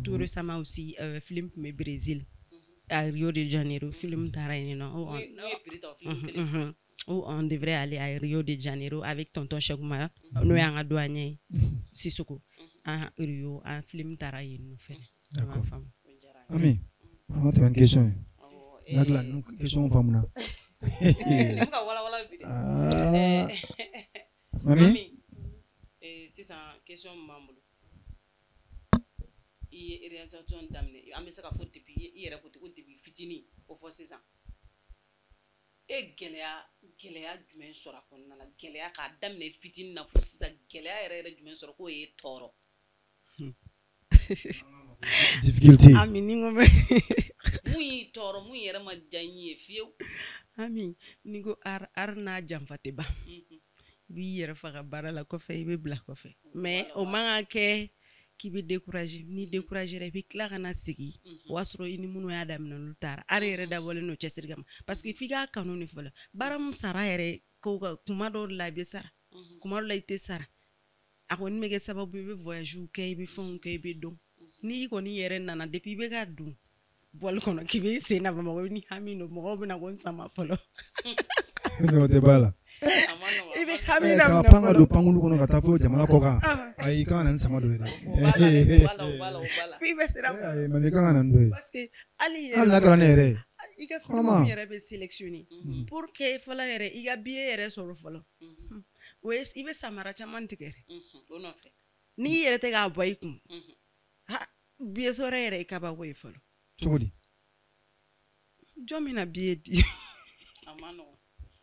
[SPEAKER 2] tout récemment aussi film mais Brésil à Rio de Janeiro film Tarayno où on devrait aller à Rio de Janeiro avec tonton Chagoumara nous en douanier Sissoko à Rio un film Tarayno fait
[SPEAKER 3] d'accord ami on a une question Nagla question famuna.
[SPEAKER 1] Muka wala bi de.
[SPEAKER 3] Mami
[SPEAKER 1] c'est ça question mamulu. I réalisation damné. Am se ka fo depuis i yɛrɛ ko depuis fitini o fo c'est ça. Gɛlɛya jumɛn sɔrɔ a kɔnɔna la gɛlɛya k'a daminɛ fitini na fo sisan gɛlɛya yɛrɛ jumɛn sɔrɔ k'o ye tɔɔrɔ.
[SPEAKER 3] difficulté
[SPEAKER 2] Ami ni ngo me
[SPEAKER 1] Mun y'i tɔɔrɔ mun yɛrɛ ma diya n ye fiyewu.
[SPEAKER 2] Ami ni ngo ar n'a janfate ba. Bi yɛrɛ faga baara la kɔfɛ i bɛ bila kɔfɛ mais o man ka kɛ k'i bɛ décourager ni décourager i bɛ tila ka na sigi o y'a sɔrɔ i ni minnu y'a daminɛ olu taara ari yɛrɛ dabɔlen n'o cɛsiri kama parce que f'i k'a kanu de fɔlɔ baara mun sara yɛrɛ ko ka kuma dɔw la i bɛ sara kuma dɔw la i tɛ sara a kɔni bɛ kɛ sababu i bɛ voyage kɛ i bɛ fɛnw kɛ i bɛ dɔn n'i kɔni yɛrɛ nana depuis i bɛ ka dun voile kɔnɔ k'i bɛ sen na Bamakɔ ni hami don mɔgɔw bɛ na ko n sama fɔlɔ
[SPEAKER 3] no te bala
[SPEAKER 2] i bɛ hami na
[SPEAKER 3] ka panga do pangulu kono ka taa fo jamana kɔ kan ayi kan na sama do yɛrɛ
[SPEAKER 1] Wala.
[SPEAKER 2] i bɛ sira
[SPEAKER 3] mami kan na ndo
[SPEAKER 2] parce que ali
[SPEAKER 3] hali n'a kɛra ne yɛrɛ
[SPEAKER 2] i ka fɛn yɛrɛ bɛ sélectionner pour que fɔlɔ yɛrɛ i ka billet yɛrɛ sɔrɔ fɔlɔ o ye i bɛ samara caman tigɛ
[SPEAKER 1] O nɔfɛ.
[SPEAKER 2] n'i yɛrɛ tɛ k'a bɔ i kun billet sɔrɔ yɛrɛ i kabako ye fɔlɔ
[SPEAKER 3] cogo di
[SPEAKER 2] jɔn min na billet di
[SPEAKER 1] A ma nɔgɔn.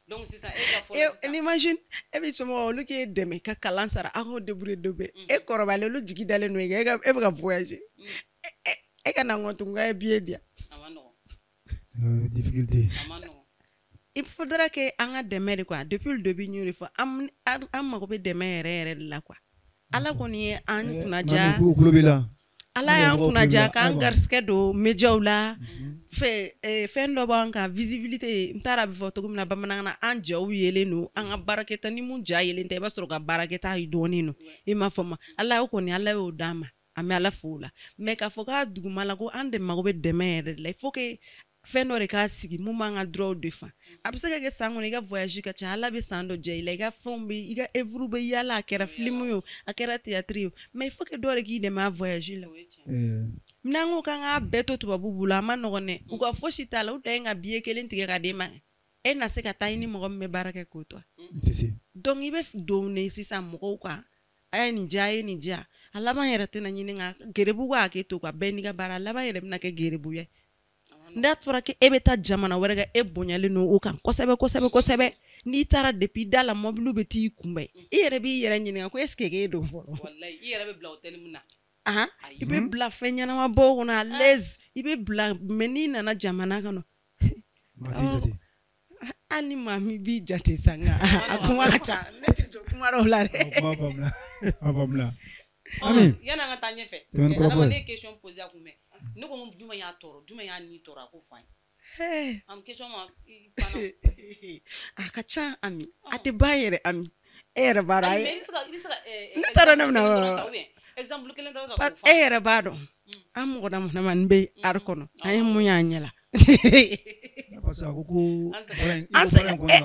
[SPEAKER 1] Donc sisan e ka fɔlɔ sisan.
[SPEAKER 2] n'imagine e bɛ somɔgɔw olu k'e dɛmɛ ka kalan sara aw k'o débrouiller dɔ bɛ e kɔrɔbalen olu jigi dalen don e bɛ ka voyager e ka na ŋɔ tugun k'a ye billet di yan
[SPEAKER 1] A ma nɔgɔn.
[SPEAKER 3] difficulté
[SPEAKER 1] A ma nɔgɔn.
[SPEAKER 2] il faudra que an ka dɛmɛ de quoi depuis le début n y'o de fɔ an mago bɛ dɛmɛ yɛrɛ de la quoi ala kɔni ye an kunna ja
[SPEAKER 3] mami kulo b'i la
[SPEAKER 2] ala y'an kunna ja k'an garisigɛ don médiaw la fɛn dɔ b'an kan visibilité n taara a bɛ fɔ cogo min na bamanankan na an jaw yelen don an ka baarakɛta ni mun ja yelen tɛ i b'a sɔrɔ ka baarakɛta dɔɔnin don i m'a fɔ ma ala y'o d'an ma an bɛ ala fo o la mais k'a fɔ k'a duguma la ko an de mago bɛ dɛmɛ yɛrɛ de la il faut que fɛn dɔ de k'a sigi mun b'an ka droit défend a bɛ se ka kɛ san kɔnɔ i ka voyage ka ca ala bɛ san dɔ diya i la i ka fɛnw bɛ i ka œuvre bɛ yala a kɛra film ye o a kɛra théâtre ye o mais il faut que dɔ de k'i dɛmɛ a voyage la n'an ko k'an k'a bɛɛ to tubabu bolo a ma nɔgɔn dɛ u ka fosi t'a la u dan ye ka billet kelen tigɛ ka d'e ma e na se ka taa i ni mɔgɔ min bɛ baara kɛ k'o to donc i bɛ don ne sisan mɔgɔw kan a ye nin diya a ye nin diya a laban yɛrɛ tɛna ɲini ka gerebu k'a kɛ to ka bɛɛ n'i ka baara a laban yɛrɛ bɛna kɛ gerebu ye n'a fɔra ko e bɛ taa jamana wɛrɛ kan e bonyalen don o kan kosɛbɛ n'i taara depuis da la mobile bɛ t'i kunbɛn i yɛrɛ b'i yɛrɛ ɲininka ko est-ce que e don fɔlɔ
[SPEAKER 1] Wallahi i yɛrɛ bɛ bila hôtel min na.
[SPEAKER 2] I bɛ bila fɛn ɲɛnama bɔ kɔnɔ à l'aise i bɛ bila mais n'i nana jamana kɔnɔ hali ni maa min b'i jate san nka a kuma ka ca ne tɛ don kuma dɔw la dɛ
[SPEAKER 1] Yan'an ka taa ɲɛfɛ adama ne ye question posé a kun mɛ ne ko jumɛn y'a tɔɔrɔ jumɛn y'a ni tɔɔrɔ a ko f'an ye am question ma
[SPEAKER 2] a ka ca Ami a tɛ ban yɛrɛ Ami e yɛrɛ b'a dɔn
[SPEAKER 1] i bɛ se ka
[SPEAKER 2] ne t'a dɔn ne bɛna
[SPEAKER 1] exemple kelen dɔrɔn
[SPEAKER 2] ta e yɛrɛ b'a dɔn an mɔgɔ damadamanin bɛ ari kɔnɔ an ye mun y'an ɲɛ la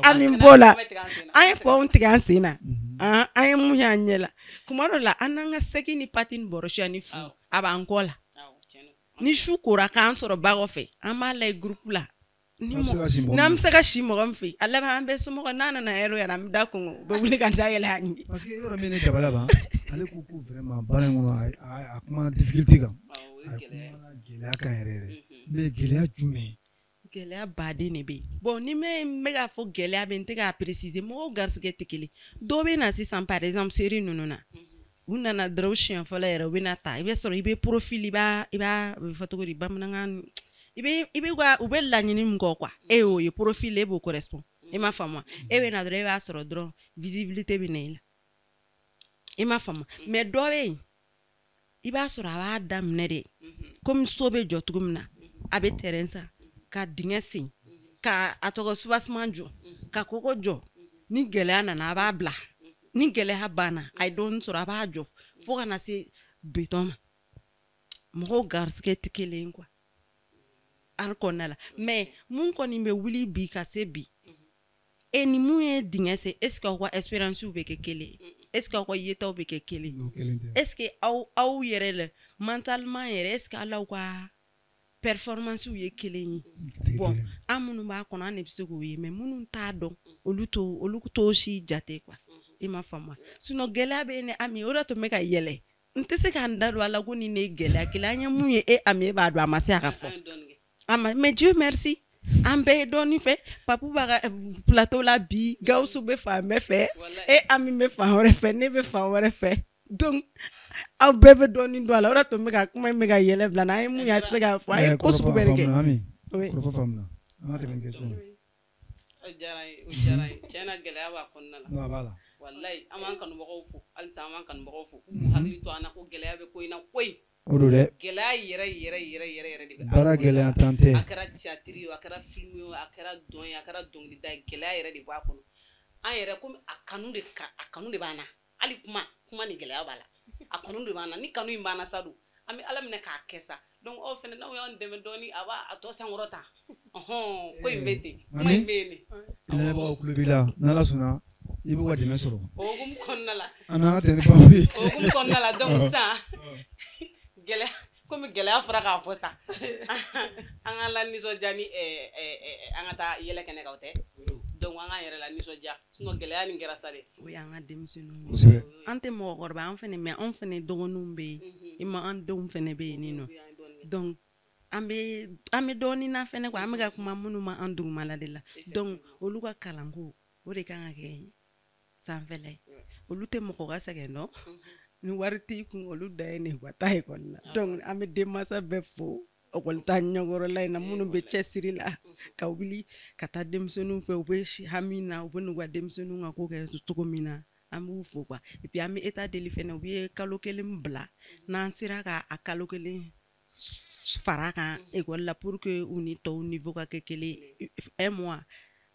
[SPEAKER 2] Ami b'o la an ye fɔnw tigɛ an sen na an ye mun y'an ɲɛ la kuma dɔ la an n'an ka seki ni pati ni bɔrɔsiya ni fu a b'an kɔ la ni su kora k'an sɔrɔ ba kɔfɛ an b'a lajɛ groupe la n'an bɛ se ka si mɔgɔ min fɛ a laban an bɛɛ somɔgɔ n'a nana yɛrɛ yɛrɛ an bɛ da kɔngɔ u bɛ wuli ka da yɛlɛ an ye
[SPEAKER 3] parce que yɔrɔ min ne dabala ban ale ko vraiment baara in kɔnɔ a kuma difficulté kan a kuma gɛlɛya kan yɛrɛ mais gɛlɛya jumɛn
[SPEAKER 2] gɛlɛya baden de bɛ yen bon ni n bɛ k'a fɔ gɛlɛya bɛ n tɛ k'a préciser mɔgɔw garisigɛ tɛ kelen dɔw bɛ na sisan par exemple série ninnu na u nana dɔrɔn siɲɛ fɔlɔ yɛrɛ u bɛ na ta i bɛ sɔrɔ i bɛ profil i b'a bɛ fɔ cogo di bamanankan i bɛ u bɛ laɲini min kɔ quoi e y'o ye profil e b'o correspond i m'a faamu e bɛ na dɔrɔn e b'a sɔrɔ dɔrɔn visibilité bɛ na i la i m'a faamu mais dɔ bɛ yen i b'a sɔrɔ a b'a daminɛ de komi so bɛ jɔ cogo min na a bɛ terrain san ka dingɛ sen ka a tɔgɔ soubassement jɔ ka kɔgɔ jɔ ni gɛlɛya nana a b'a bila ni gɛlɛya banna a ye dɔɔnin sɔrɔ a b'a jɔ fo ka na se béton ma mɔgɔw garisigɛ tɛ kelen ye quoi ari kɔnɔna la mais mun kɔni bɛ wuli bi ka se bi e ni mun ye dingɛ sen est ce que aw ka expérience bɛ kɛ kelen ye est ce que aw ka yetaw bɛ kɛ kelen ye est ce que aw yɛrɛ la mentalement yɛrɛ est ce que alaw ka performance ye kelen ye bon an minnu b'a kɔnɔ an de bɛ se k'o ye mais minnu t'a dɔn olu t'o si jate quoi i ma faamu sinon gɛlɛya bɛ ne Ami o de tun bɛ ka yɛlɛ n tɛ se k'an da don a la ko nin ne gɛlɛya kelen an ye mun ye Ami b'a dɔn a ma se a ka fɔ mais Dieu merci an bɛɛ ye dɔɔnin fɛ Papu b'a ka plateau la bi Gawusu bɛ fan bɛɛ fɛ Ami bɛ fan wɛrɛ fɛ ne bɛ fan wɛrɛ fɛ donc aw bɛɛ bɛ dɔɔnin don a la o de tun bɛ ka kuma in bɛ ka yɛlɛ bila n'an ye mun ye a tɛ se k'a fɔ a ye ko sugu bɛɛ de kɛ
[SPEAKER 3] kɔrɔfɔ faamuna an ka tɛmɛ question
[SPEAKER 1] o diyara n ye tiɲɛna gɛlɛya b'a kɔnɔna la
[SPEAKER 3] la
[SPEAKER 1] wallahi an b'an kanubagaw fo halisa an b'an kanubagaw fo hakili to an na ko gɛlɛya bɛ ko in na koyi
[SPEAKER 3] o do dɛ
[SPEAKER 1] gɛlɛya yɛrɛ de bɛ
[SPEAKER 3] baara gɛlɛya tan tɛ
[SPEAKER 1] a kɛra théâtre ye a kɛra film ye a kɛra dɔn ye a kɛra dɔnkilida ye gɛlɛya yɛrɛ de b'a kɔnɔ an yɛrɛ komi a kanu de b'an na hali kuma ni gɛlɛya b'a la a kanu de b'an na ni kanu in b'an na sa don an bɛ Ala minɛ k'a kɛ sa donc aw fɛnɛ n'aw y'an dɛmɛ dɔɔni a b'a tɔ sankɔrɔta ko in bɛ ten kuma in bɛ yen de
[SPEAKER 3] lamɛnbagaw tulo b'i la n'Ala sɔnna i b'u ka dɛmɛ sɔrɔ
[SPEAKER 1] o hukumu kɔnɔna la
[SPEAKER 3] an b'an ka tɛmɛ ni babu ye
[SPEAKER 1] o hukumu kɔnɔna la donc sisan gɛlɛya komi gɛlɛya fɔra k'a fɔ sa an ka la nisɔndiya ni an ka taa yɛlɛ kɛnɛ kan o tɛ donc an k'an yɛrɛ la nisɔndiya sinon gɛlɛya nin kɛra sa dɛ
[SPEAKER 2] o y'an ka denmisɛnninw an tɛ mɔgɔkɔrɔba an fɛnɛ mais anw fɛnɛ dɔgɔninw bɛ yen i ma an denw fɛnɛ bɛ yen nɔ donc an bɛ dɔɔnin na fɛnɛ quoi an bɛ ka kuma minnu ma an dugumala de la donc olu ka kalanko o de kan ka kɛ sanfɛla ye olu tɛ mɔgɔ ka sɛgɛn dɔn ni wari t'i kun olu da ye ne wa taa ekɔli la donc an bɛ denmansa bɛɛ fo ekɔli ta ɲɛkɔrɔla in na minnu bɛ cɛsiri la ka wuli ka taa denmisɛnninw fɛ u bɛ hami na u bɛ n'u ka denmisɛnninw ka ko kɛ cogo min na an b'u fo quoi et puis an bɛ état deli fɛnɛ u ye kalo kelen bila n'an sera ka a kalo kelen fara kan ekɔli la pour que u ni tɔw niveau ka kɛ kelen un mois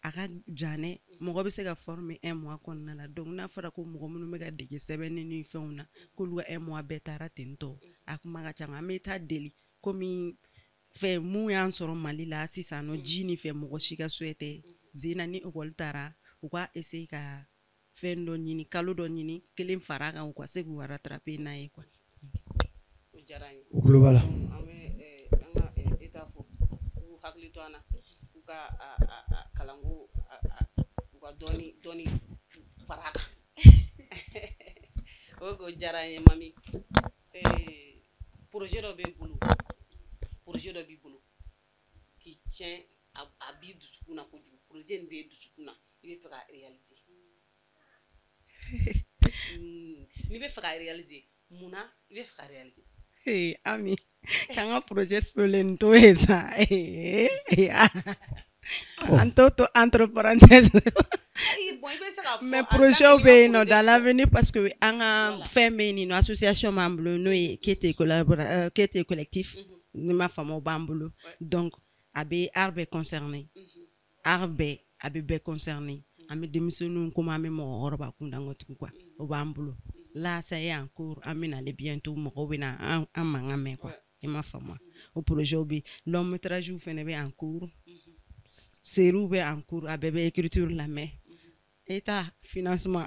[SPEAKER 2] a ka jan dɛ mɔgɔ bɛ se ka former un mois kɔnɔna la donc n'a fɔra ko mɔgɔ minnu bɛ ka dege sɛbɛnni ni fɛnw na k'olu ka un mois bɛɛ taara ten tɔ a kuma ka ca an bɛ taa deli komi fɛn mun y'an sɔrɔ Mali la sisan nɔ ji ni fɛ mɔgɔ si ka souhait tɛ Zena ni ekɔli taara u ka essayer ka fɛn dɔ ɲini kalo dɔ ɲini kelen fara kan u ka se k'u rattraper n'a ye quoi
[SPEAKER 1] o diyara n ye
[SPEAKER 3] o kulo b'a la
[SPEAKER 1] an bɛ an ka état fo k'u hakili to an na k'u ka kalanko u ka dɔɔni fara kan o diyara n ye mami projet dɔ b'i bolo k'i tiɲɛ a b'i dusukun na kojugu projet nin b'e dusukun na i bɛ fɛ ka réaliser n'i bɛ fɛ ka réaliser munna i bɛ fɛ ka réaliser
[SPEAKER 2] Ami k'an ka projet sɛbɛnlen to yen sa an to entre parenthèses mais projet bɛ yen nɔ dans l'avenir parce que an ka fɛn bɛ yen nɔ association b'an bolo n'o ye Kete collectif ni ma faamu o b'an bolo donc a bɛ art bɛɛ concerné art bɛɛ a bɛ bɛɛ concerné an bɛ denmisɛnninw komi an bɛ mɔgɔkɔrɔba kundangotigiw quoi o b'an bolo là ça y est en cours an bɛ nale bientôt mɔgɔw bɛ na an mankan mɛn quoi i ma faamu o projet bɛ long métrage fɛnɛ bɛ en cours série bɛ en cours a bɛɛ bɛ écriture lamɛn état financement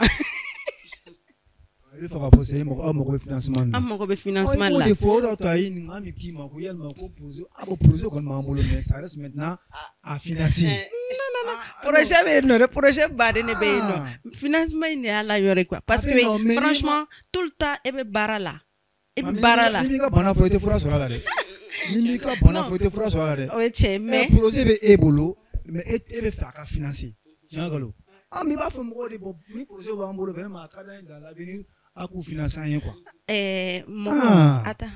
[SPEAKER 3] i bɛ fɛ ka fɔ c'est aw mago bɛ financement na
[SPEAKER 2] an mago bɛ financement la
[SPEAKER 3] o de fɔ o de y'a to a ye nin an bɛ k'i ma ko yalima ko projet kɔni b'an bolo mais ça reste maintenant à financer
[SPEAKER 2] projet bɛ yen nɔ dɛ projet baden de bɛ yen nɔ financement in de y'a la yɔrɔ quoi parce que franchement tout le temps e bɛ baara la ni m'i ka
[SPEAKER 3] bana fɔ i tɛ fura sɔrɔ a la dɛ ni m'i ka bana fɔ i tɛ fura sɔrɔ a la dɛ
[SPEAKER 2] o ye tiɲɛ mais
[SPEAKER 3] projet bɛ e bolo mais e bɛ fɛ a ka financer tiɲɛ nkalon an b'a fɔ mɔgɔw de bɔ ni projet b'an bolo vraiment a ka d'an ye dans l'avenir a k'u financer an ye quoi
[SPEAKER 2] mɔgɔ ata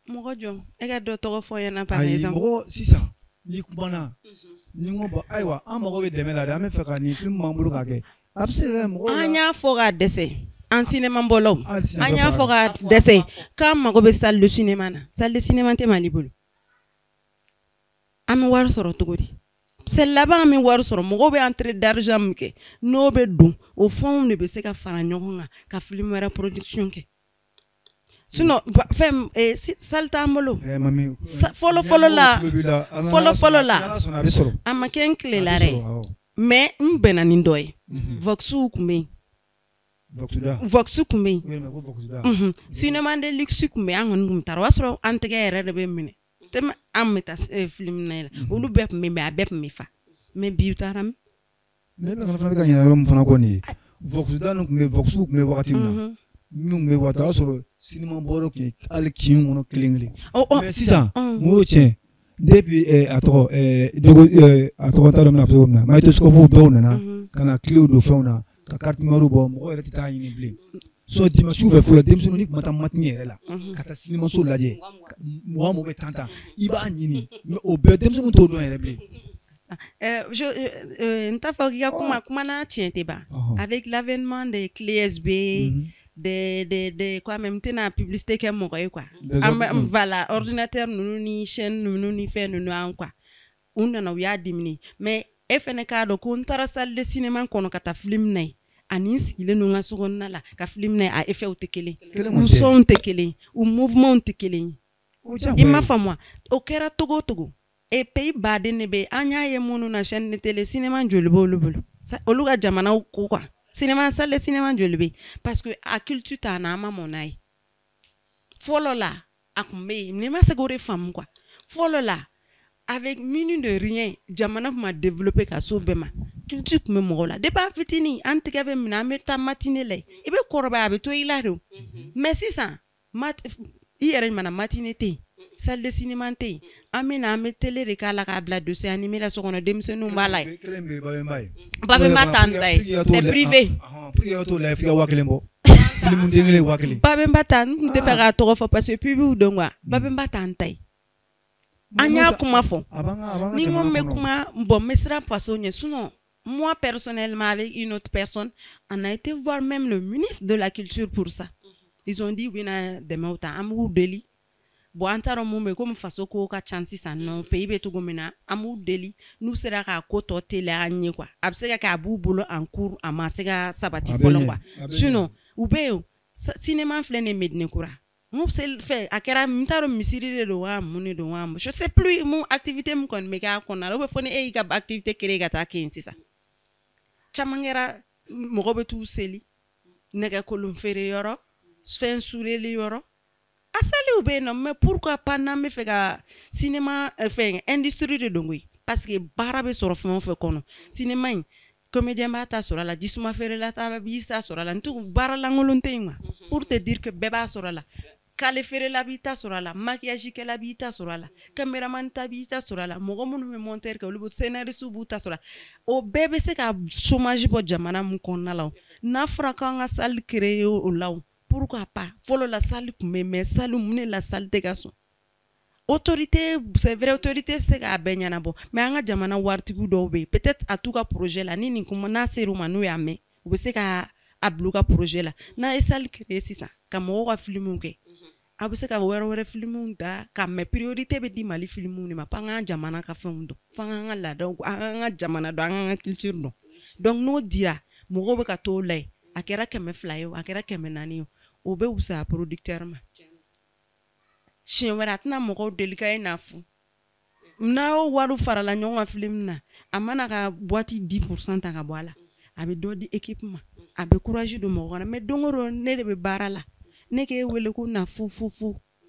[SPEAKER 2] mɔgɔ jɔn e ka dɔ tɔgɔ fɔ ɲɛna par exemple
[SPEAKER 3] mɔgɔ sisan n'i kumana ni ko bɔ ayiwa an mago bɛ dɛmɛ la dɛ an bɛ fɛ ka nin film b'an bolo ka kɛ a bɛ se ka kɛ mɔgɔw la
[SPEAKER 2] an y'a fɔ k'a dɛsɛ an cinéma bɔlaw an y'a fɔ k'a dɛsɛ k'an mago bɛ salle de cinéma na salle de cinéma tɛ Mali bolo an bɛ wari sɔrɔ cogo di c'est laban an bɛ wari sɔrɔ mɔgɔw bɛ entrée d'argent min kɛ n'o bɛ don o fɛnw de bɛ se ka fara ɲɔgɔn kan ka film wɛrɛ production kɛ sinon fɛn salle t'an bolo fɔlɔ la a ma kɛ n tilela dɛ mais n bɛnna ni dɔ ye voxiw tun bɛ yen vox tun bɛ yen cinéma de luxe tun bɛ yen an kɔni tun taara o y'a sɔrɔ an tɛgɛ yɛrɛ de bɛ minɛ tem ameta film na olu be me abep me fa me biutaram
[SPEAKER 3] me be kana ka nyana rom fana ko ni vox danu me vox me wakati na me wata so cinéma boro ki al kiun wono klingli mais sisa mo tien depuis attends ta na fo na microscope do na kana clé do fauna ka carte numéro bo mo reti ta yini blé so dimanche ouvert faut la démission unique matam matinière là kata cinéma so laje moi mo be tanta iba nyini mais au be démission to do en blé
[SPEAKER 2] nta fa ki kuma na tiente ba avec l'avènement des clés USB de quoi même tena publicité que mo quoi voilà ordinateur nous ni chaîne nous ni fait nous en quoi on na ya dimini mais FNK do ko ntara salle de cinéma kono kata film nay ani sigile no nga sogonna la ka film nay a effet utekele ou son tekele ou mouvement tekele ima fa moi o kera togo e pays bade ne be anya ye monu na chaîne de télé cinéma jolbo oluga jamana ko quoi cinéma salle de cinéma jolbe parce que a culture ta na mamonai folo la akumbe ne ma segore femme quoi folo la avec minute de rien jamana m'a développé ka so bema culture me mola de pas fitini antike be mina meta matinée le ibe korba be to ilaro mais si ça mat hier mana matinée te salle de cinéma te amina me télé de kala ka bla dossier animé la seconde demsenu mbala babemba tandai c'est privé babemba tan te faire to fo parce que public dongwa babemba tandai anya kuma fo ni ngom me kuma bon mesra poissonnier sinon moi personnellement avec une autre personne on a été voir même le ministre de la culture pour ça ils ont dit oui na demain autant amu deli bo antaro mume comme faso ko ka chance ça non pays be to gomina amu deli nous sera ka ko to tele anye quoi absega ka bu bolo en cours amasega sabati folon quoi sinon ubeo cinéma flene medne kura mon c'est fait akera mtaro misiri de wa muni do wa je sais plus mon activité mon kon mega kon ala fone e ga activité kere gata kinsi ça chamangera mo robetu seli nega kolum fere yoro fen sureli yoro asali ube non mais pourquoi pas na me fega cinéma fait industrie de dongui parce que barabe soro fon fe kono cinéma comédien bata soro la disuma fere la ta bisa soro la ntu barala ngolontenga pour te dire que beba soro la kale fere la bita soro la maquillage ke la bita soro la cameraman ta bita soro la mogo munu me monter ke lubu scénariste buta soro o bebe se ka chômage bo jamana mu konna law na fraka nga salle créer o law pourquoi pas follow la salle mais salle mune la salle de garçon autorité c'est vrai autorité c'est ka benyana bo mais anga jamana wartigu do be peut-être à tout cas projet la nini kuma na seru manu ya me o se ka abluka projet la na salle créer ça comme o film ke abu se ka were film da comme priorité be di mali film ni ma panga jamana ka fundo fanga la donc anga jamana do anga culture do donc no dira mo be ka to lay akera keme flyo akera keme nani o be usa producteur ma chien wera tna mo ko delikay na fu na o waru farala nyonga film na amana ka boîte 10% ta ka boala abe do di équipement abe courage do mo gona mais dongoro ne de be barala ne ke wele ko na fu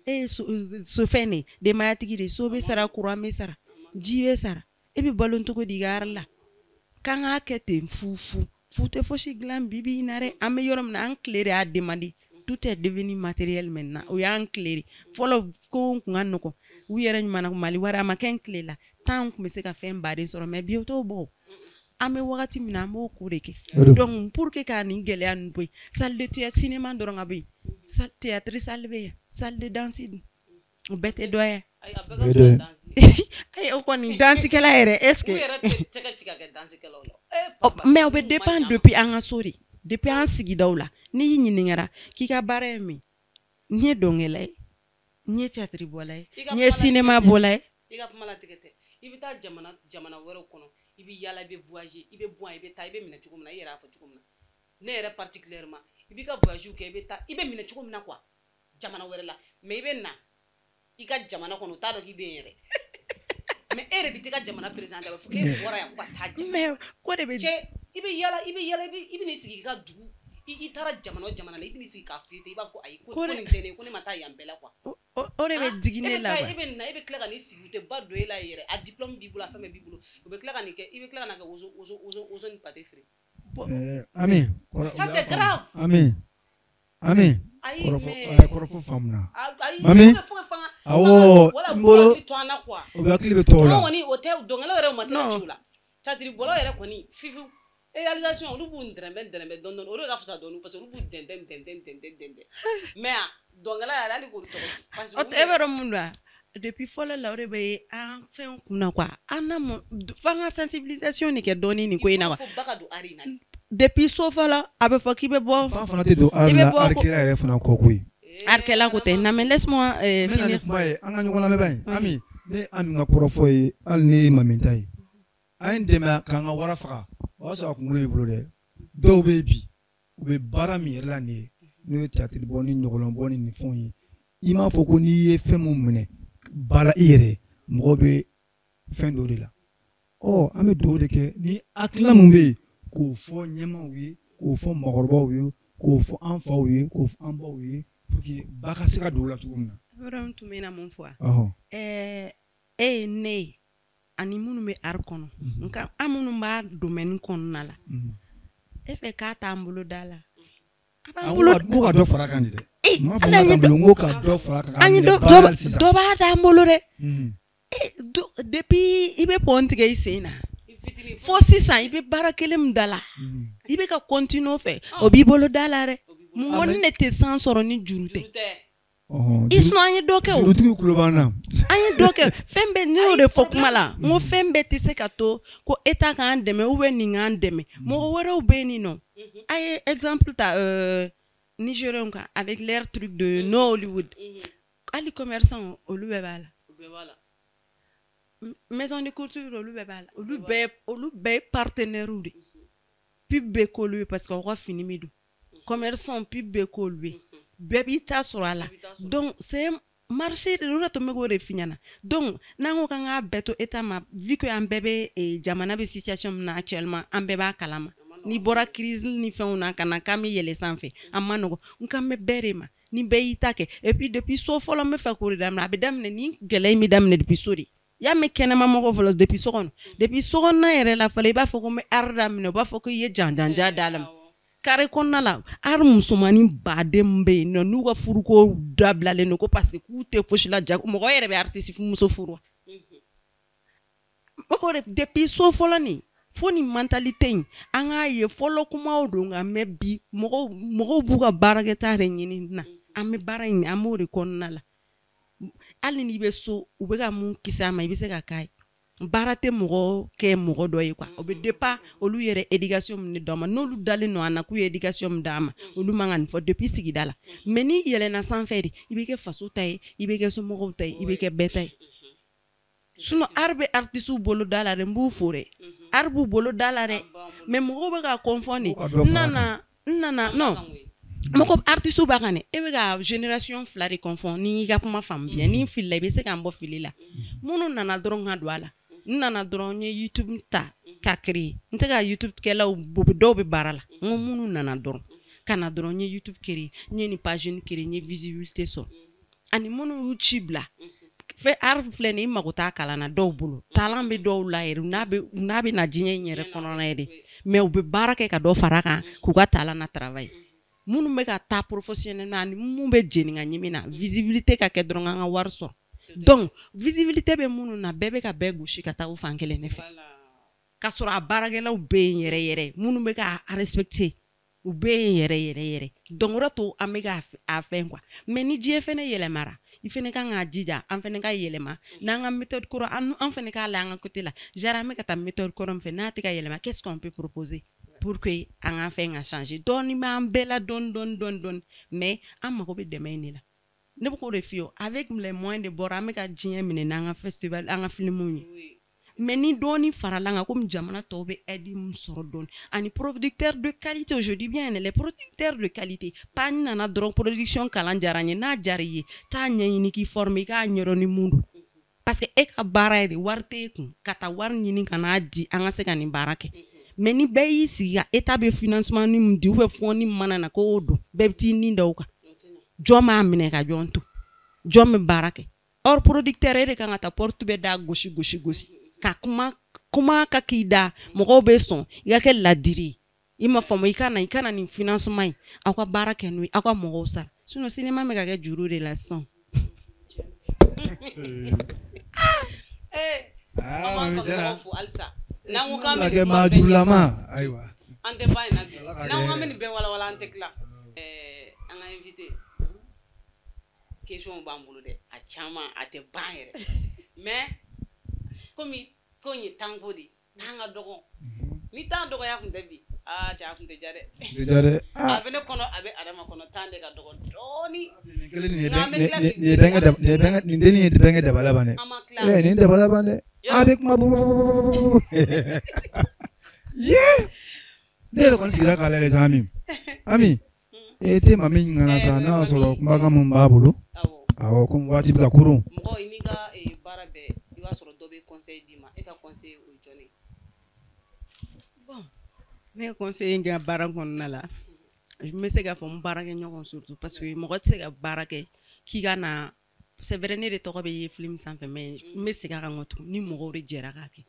[SPEAKER 2] e so fene de mayatigi de so be sara courant me sara jiwe sara e be balon to ko digarla kanga kete fu te foshi glam bibi nare ame yorom na enclairé a demandé tout est devenu matériel maintenant o ya enclairé follow ko ngano ko wi yere mana mali wara ma ken clela tant ko me se ka fe mbade soro mais bientôt bo ame wakati mina mo ko reke donc pour que ka ni gele an boy salle de théâtre cinéma do nga bi salle théâtre salle be salle de danse bete doye ay o koni danse kala ere est-ce que mais on peut dépendre depuis anga sori depuis an sigi dawla ni yini ngara ki ka bare mi ni dongele ni théâtre bolay ni cinéma bolay
[SPEAKER 1] iga mala tikete ibita jamana wero kono ibi yala be voyager ibe boin ibe ta ibe mina chukumna yera fa chukumna ne era particulièrement ibi ka voyager ke ibe ta ibe mina chukumna quoi jamana wero la mais ibe na iga jamana kono ta do ki be yere mais ere bitika jamana président ba fuke wora ya kwa ta
[SPEAKER 2] mais ko de be
[SPEAKER 1] ibe yala ibe ni sigi ka du itara jamana la ibe ni sigi ka fite iba ko ay ko ni tene ko ni mata yambela quoi
[SPEAKER 2] o de bɛ digine la
[SPEAKER 1] i bɛ tila ka ni sigi tɛ ba do e la yɛrɛ a diplôme b'i bolo a fɛn bɛɛ b'i bolo u bɛ tila ka nin kɛ i bɛ tila ka na kɛ woso ni pâté feere
[SPEAKER 3] Ami
[SPEAKER 1] ça c'est grave
[SPEAKER 3] Ami kɔrɔfɔ faamuna
[SPEAKER 1] mami
[SPEAKER 3] awɔ
[SPEAKER 1] wala to ana quoi
[SPEAKER 3] o bɛ hakili bɛ tɔw la
[SPEAKER 1] kɔni o tɛ dɔnkɛlaw yɛrɛ ma se ka ci u la catiri bɔlaw yɛrɛ kɔni fifu réalisation olu b'u dɛrɛmɛ dɔɔni o de ka fisa dɔɔni parce que olu b'u dɛn mais dɔnkɛla yɛrɛ hali k'olu tɔgɔ parce que
[SPEAKER 2] o tɛ bɛrɛ mun don depuis fɔlɔ la o de bɛ an fɛn kunna quoi an na f'an ka sensibilisation de kɛ dɔɔni nin ko in na wa depuis so fɔlɔ a bɛ fɔ k'i bɛ bɔ
[SPEAKER 3] an fana tɛ don arkela yɛrɛ fana kɔ koyi
[SPEAKER 2] arkela ko tɛ na mais laisse-moi finir
[SPEAKER 3] an ka ɲɔgɔn lamɛn in Ami ne Ami ka kɔrɔfɔ ye hali ne mami ta ye an ye dɛmɛ k'an ka wara faga o y'a sɔrɔ a kunkolo y'i bolo dɛ dɔw bɛ bi u bɛ baara min yɛrɛ la nin ye n'o ye théâtre bɔ ni ɲɔgɔlɔn bɔ ni fɛnw ye i m'a fɔ ko n'i ye fɛn mun minɛ baara i yɛrɛ mɔgɔ bɛ fɛn dɔ de la an bɛ dugawu de kɛ ni hakilina mun bɛ yen k'o fɔ ɲɛmaaw ye k'o fɔ mɔgɔkɔrɔbaw ye k'o fɔ an faw ye k'o fɔ an baw ye pour que ba ka se ka don o la cogo min na.
[SPEAKER 2] Yɔrɔ tun bɛ na mun fɔ e ye ne ye ani minnu bɛ art kɔnɔ nka an minnu b'a domaine kɔnɔna la e fɛ k'a t'an bolo da la a b'an bolo
[SPEAKER 3] ko ka dɔ fara kan de dɛ m'a fɔ ka bolo n ko ka dɔ fara kan an ye dɔ
[SPEAKER 2] b'a d'an bolo dɛ depuis i bɛ pɔn tigɛ i sen na fo sisan i bɛ baara kelen min da la i bɛ ka continuer fɛ o b'i bolo da la dɛ mun kɔni ne tɛ san sɔrɔ ni juru tɛ isno an ye dɔ kɛ o
[SPEAKER 3] dugutigi kulo b'an na
[SPEAKER 2] an ye dɔ kɛ fɛn bɛɛ ne y'o de fɔ kuma la n ko fɛn bɛɛ tɛ se ka to ko État k'an dɛmɛ ou bien nin k'an dɛmɛ mɔgɔ wɛrɛw bɛ yen nɔ a ye exemple ta Nigériens kan avec leur truc de no Hollywood hali commerçant olu bɛɛ b'a la maison de couture olu bɛɛ b'a la olu bɛɛ ye partenaires de pub bɛ k'olu ye parce que u ka fini min don commerçant pub bɛ k'olu ye bɛɛ b'i ta sɔrɔ a la donc c'est marché de l'autre tun bɛ k'o de f'i ɲɛna donc n'an ko k'an k'a bɛɛ to État ma vu que an bɛɛ bɛ jamana bɛ situation min na actuellement an bɛɛ b'a kalama n'i bɔra crise ni fɛnw na ka na k'an bɛ yɛlɛ sanfɛ an ma nɔgɔn nka an bɛ bɛɛ de ma ni bɛɛ y'i ta kɛ et puis depuis so fɔlɔ n bɛ fɛ k'o de daminɛ a bɛ daminɛ ni gɛlɛya in bɛ daminɛ depuis so de y'a mɛn kɛnɛma mɔgɔ fɔlɔ depuis so kɔnɔ yɛrɛ la fɔlɔ i b'a fɔ ko n bɛ art daminɛ u b'a fɔ ko i ye janjanja da la carré kɔnɔna la art musomanin baden bɛ yen nɔ n'u ka furuko dabilalen don ko parce que k'u tɛ fosi la jago mɔgɔ yɛrɛ bɛ artiste muso furu wa mɔgɔ depuis so fɔlɔ nin fo ni mentalité in an k'a ye fɔlɔ kumaw don nka mɛ bi mɔgɔw b'u ka baarakɛta de ɲini na an bɛ baara in an b'o de kɔnɔna la hali n'i bɛ so u bɛ ka mun kisi a ma i bɛ se ka k'a ye baara tɛ mɔgɔ kɛ mɔgɔ dɔ ye quoi o bɛ dépend olu yɛrɛ éducation min d'aw ma n'olu dalen don an na k'u ye éducation min d'a ma olu man ka nin fɔ depuis sigida la mais n'i yɛlɛnna sanfɛ de i bɛ kɛ faso ta ye i bɛ kɛ somɔgɔw ta ye i bɛ kɛ bɛɛ ta ye sinon art bɛ artistes bolo da la dɛ n b'u fo dɛ art b'u bolo da la dɛ mais mɔgɔw bɛ ka confond de n nana non mɔgɔ artiste b'a kan dɛ e bɛ ka génération fila de confond ni y'i ka kuma faamu bien ni filila i bɛ se k'an bɔ fili la minnu nana dɔrɔn ka don a la n nana dɔrɔn n ye YouTube ta ka créer n tɛ ka YouTube kɛlaw dɔw bɛ baara la n ko minnu nana dɔrɔn ka na dɔrɔn n ye YouTube créer n ye nin page créer n ye visibilité sɔrɔ ani minnu y'u ci bila fɛ art filɛ nin i mago t'a kalan na dɔw bolo talent bɛ dɔw la yɛrɛ n'a bɛ na diɲɛ in yɛrɛ kɔnɔna ye de mais u bɛ baara kɛ ka dɔ fara kan k'u ka talent na travail minnu bɛ ka taa professionnel na ani minnu bɛ jeni ka ɲimi na visibilité ka kɛ dɔrɔn an ka wari sɔrɔ donc visibilité bɛ minnu na bɛɛ bɛ ka bɛɛ gosi ka taa o fan kelen de fɛ ka sɔrɔ a baarakɛlaw bɛ yen yɛrɛ yɛrɛ minnu bɛ ka respecter u bɛ yen yɛrɛ donc o de to an bɛ ka a fɛn quoi mais ni diɲɛ fɛnɛ yɛlɛmara i fɛnɛ kan k'a jija an fɛnɛ ka yɛlɛma n'an ka méthode kɔrɔ an fɛnɛ k'a la an ka côté la genre an bɛ ka taa méthode kɔrɔ min fɛ n'a tɛ ka yɛlɛma qu'est-ce qu'on peut proposer pour que an ka fɛn ka changer dɔɔni b'an bɛɛ la dɔɔni mais an mago bɛ dɛmɛ in de la ne bɛ k'o de f'i ye avec les moyens de bord an bɛ ka diɲɛ minɛ n'an ka festival an ka filmw ye mais ni dɔɔni farala kan comme jamana tɔw bɛ aide min sɔrɔ dɔɔni ani producteurs de qualité aujourd'hui bien les producteurs de qualité pas ni nana dɔrɔn production kalan diyara n ye n'a diyara i ye taa ɲɛɲini k'i former i k'a ɲɛdɔn ni mun don parce que e ka baara ye de wari t'e kun ka taa wari ɲini ka n'a di an ka se ka nin baara kɛ mais ni bɛɛ y'i sigi ka État bɛ financement ni mun di ou bien fond ni mana na ko o don bɛɛ bɛ t'i nin da o kan jɔn b'a minɛ ka jɔn to jɔn bɛ baara kɛ or producteur e de kan ka taa porte bɛɛ da gosi ka kuma ka k'i da mɔgɔw bɛ sɔn i ka kɛ ladiri i ma faamu i kana nin financement ye aw ka baara kɛ n'o ye aw ka mɔgɔw sara sinon cinéma bɛ ka kɛ juru de la sisan
[SPEAKER 1] an tɛ ba in na bi n'an ko an bɛ nin bɛɛ walawala an tɛ tila an ka invité question b'an bolo dɛ a caman a tɛ ban yɛrɛ mais komi ko in ye tanko de t'an ka dɔgɔ ni t'an dɔgɔya kun tɛ bi cɛ a kun tɛ ja dɛ a bɛ ne kɔnɔ a bɛ Adama kɔnɔ tan de ka dɔgɔ dɔɔni
[SPEAKER 3] nin dennin ye bɛnkɛ daba laban dɛ nin daba laban dɛ a bɛ kuma ne yɛrɛ kɔni sigira k'a lajɛ sa Ami e tɛ maa min ɲinana sa n'a y'a sɔrɔ kumakan min b'a bolo awɔ komi waati bɛ ka kurun
[SPEAKER 1] mɔgɔ i n'i ka baara bɛɛ i b'a sɔrɔ dɔ bɛ conseil d'i ma e ka conseil o ye jɔnni ye
[SPEAKER 2] bon ne ye conseil in kɛ baara kɔnɔna la n bɛ se k'a fɔ n baarakɛɲɔgɔn surtout parce que mɔgɔ tɛ se ka baara kɛ k'i ka na c'est vrai ne de tɔgɔ bɛ ye film sanfɛ mais n bɛ segin a kan tugun ni mɔgɔw de jɛra k'a kɛ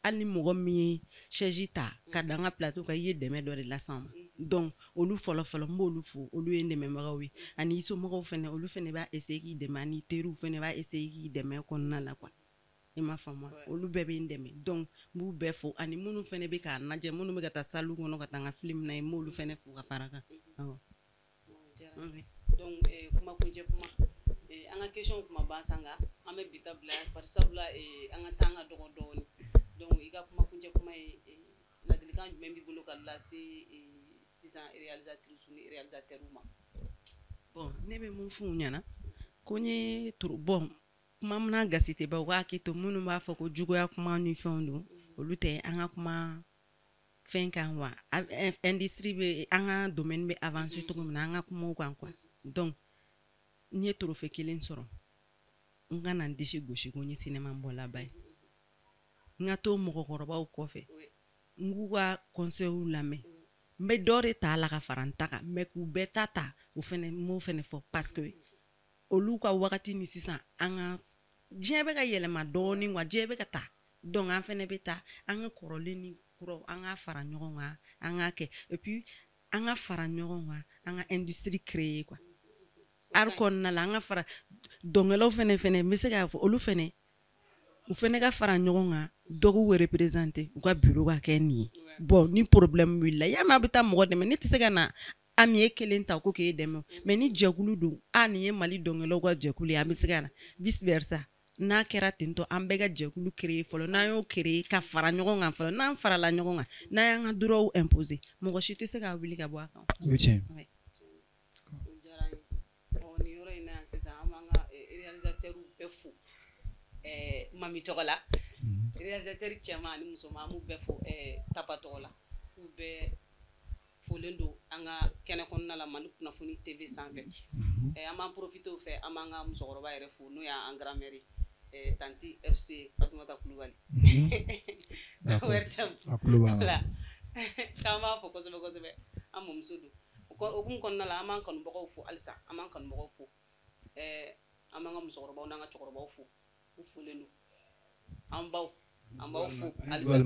[SPEAKER 2] hali ni mɔgɔ min ye chaise ta ka dan ka plateau kan i ye dɛmɛ dɔ de las'an ma donc olu fɔlɔ n b'olu fo olu ye n dɛmɛbagaw ye ani i somɔgɔw fɛnɛ olu fɛnɛ b'a essayer k'i dɛmɛ ani teriw fɛnɛ b'a essayer k'i dɛmɛ kɔnɔna la quoi i m'a faamu olu bɛɛ bɛ n dɛmɛ donc n b'u bɛɛ fo ani minnu fɛnɛ bɛ k'a lajɛ minnu bɛ ka taa salle kɔnɔ ka taa n ka film na ye n b'olu fɛnɛ fo ka fara kan awɔ
[SPEAKER 1] donc kuma kuncɛ kuma an ka question kuma ban sa nka an bɛ bi ta bila bari sabula an ka temps ka dɔgɔ dɔɔni donc i ka kuma kuncɛ kuma ye ladilikan jumɛn b'i bolo ka lase sisan réalisatrice ni réalisateur ma
[SPEAKER 2] bon ne bɛ mun f'u ɲɛna ko n ye bon kuma mina gasi tɛ ban u k'a kɛ to minnu b'a fɔ ko juguya kuma ni fɛnw don olu tɛ an ka kuma fɛn kan wa industrie bɛ an ka domaine bɛ avancer cogo min na an ka kumaw kan quoi donc n ye trophée kelen sɔrɔ n ka na n disi gosi ko n ye cinéma bɔla ba ye n ka to mɔgɔkɔrɔbaw kɔfɛ n k'u ka conseils lamɛn n bɛ dɔ de ta a la ka fara n ta kan mais k'u bɛɛ ta o fɛnɛ n m'o fɛnɛ fɔ parce que olu ka wagati ni sisan an ka diɲɛ bɛ ka yɛlɛma dɔɔni quoi diɲɛ bɛ ka taa donc an fɛnɛ bɛ taa an ka kɔrɔlen ni kuraw an ka fara ɲɔgɔn kan an ka kɛ et puis an ka fara ɲɔgɔn kan an ka industrie créer quoi art kɔnɔna la an ka fara dɔnkɛlaw fɛnɛ n bɛ se k'a fɔ olu fɛnɛ u fɛnɛ ka fara ɲɔgɔn kan dɔ k'u représenter u ka bureau ka kɛ nin ye bon ni problème wulila y'a mɛn a bɛ taa mɔgɔ dɛmɛ ne tɛ se ka na Ami ye kelen ta ko k'e dɛmɛ mais ni jɛkulu don nin ye Mali dɔnkɛlaw ka jɛkulu ye an bɛ se ka na vice versa n'a kɛra ten tɔ an bɛɛ ka jɛkulu créer fɔlɔ n'an y'o créer ka fara ɲɔgɔn kan fɔlɔ n'an farala ɲɔgɔn kan n'an y'an ka droit imposer mɔgɔ si tɛ se ka wuli ka bɔ a kan
[SPEAKER 3] o ye tiɲɛ
[SPEAKER 1] nin yɔrɔ in na yan sisan an b'an ka réalisateur bɛɛ fo Mami tɔgɔ la réalisateur cɛman ani musoman an b'u bɛɛ fo Tapa tɔgɔ la k'u bɛɛ folen don an ka kɛnɛ kɔnɔna la Mali kunnafoni TV sanfɛ an b'an profiter o fɛ an b'an ka musokɔrɔba yɛrɛ fo n'o y'an grand-mère ye tanti FC Fatumata Kulubali voilà k'an b'a fɔ kosɛbɛ kosɛbɛ an mɔmuso don o kun kɔnɔna la an b'an kanubagaw fo halisa an b'an kanubagaw fo an b'an ka musokɔrɔbaw n'an ka cɛkɔrɔbaw fo u folen don an baw fo halisa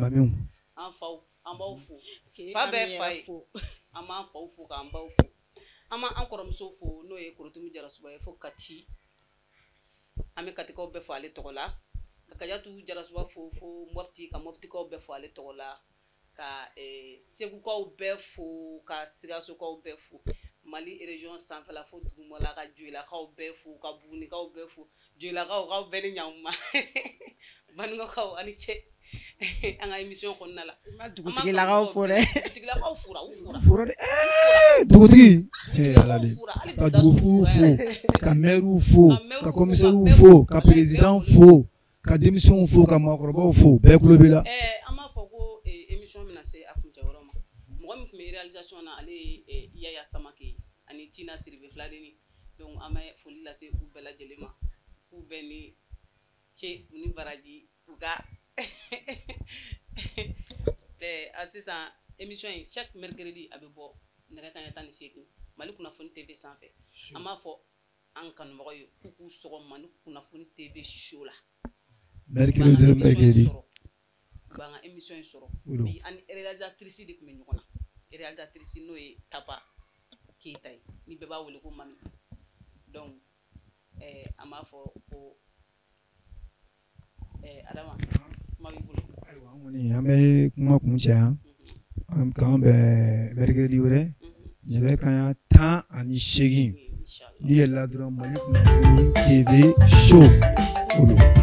[SPEAKER 1] an faw an b'aw fo fa bɛɛ fa ye an b'an faw fo k'an baw fo an b'an kɔrɔmusow fo n'o ye Korotumu Jarasuba ye fo Kati an bɛ Katikaw bɛɛ fo ale tɔgɔ la ka Kajatu Jarasuba fo Mopti ka Moptikaw bɛɛ fo ale tɔgɔ la ka Segukaw bɛɛ fo ka Sikasokaw bɛɛ fo Mali région sanfɛla fo Dugumala ka Joyilakaw bɛɛ fo ka Bugunikaw bɛɛ fo Joyilakaw k'aw bɛɛ ni ɲankuma Banikɔkaw ani ce an ka émission kɔnɔna la
[SPEAKER 2] dugutigilakaw fo dɛ
[SPEAKER 1] dugutigilakaw fura
[SPEAKER 3] dɛ dugutigi ala de ka dugufuw fo ka maire fo ka commissaire fo ka président fo ka démissionw fo ka maakɔrɔbaw fo bɛɛ kulo b'i la
[SPEAKER 1] an b'a fɔ ko émission bɛna se a kuncɛyɔrɔ ma mɔgɔ min tun bɛ réalisation na ale ye Yaya Samake ani Tina Siribe Filadenni donc an bɛ foli lase u bɛɛ lajɛlen ma k'u bɛɛ ni ce u ni baraji u ka sisan émission in chaque mercredi a bɛ bɔ nɛgɛ kanɲɛ 18 Mali kunnafoni TV sanfɛ an b'a fɔ an kanubagaw ye k'u sɔgɔma ni kunnafoni TV show la
[SPEAKER 3] mercredi
[SPEAKER 1] b'an ka émission in sɔrɔ bi ani réalisatrice de tun bɛ ɲɔgɔn na réalisatrice n'o ye Tapa Keyita ye ni bɛɛ b'a wele ko Mami donc an b'a fɔ ko Adama kuma b'i bolo.
[SPEAKER 3] Ayiwa an kɔni an bɛ kuma kuncɛ yan k'an bɛ mercredi wɛrɛ nɛgɛ kanɲɛ 18 n'i yɛlɛla dɔrɔn Mali Kunnafoni TV show o don.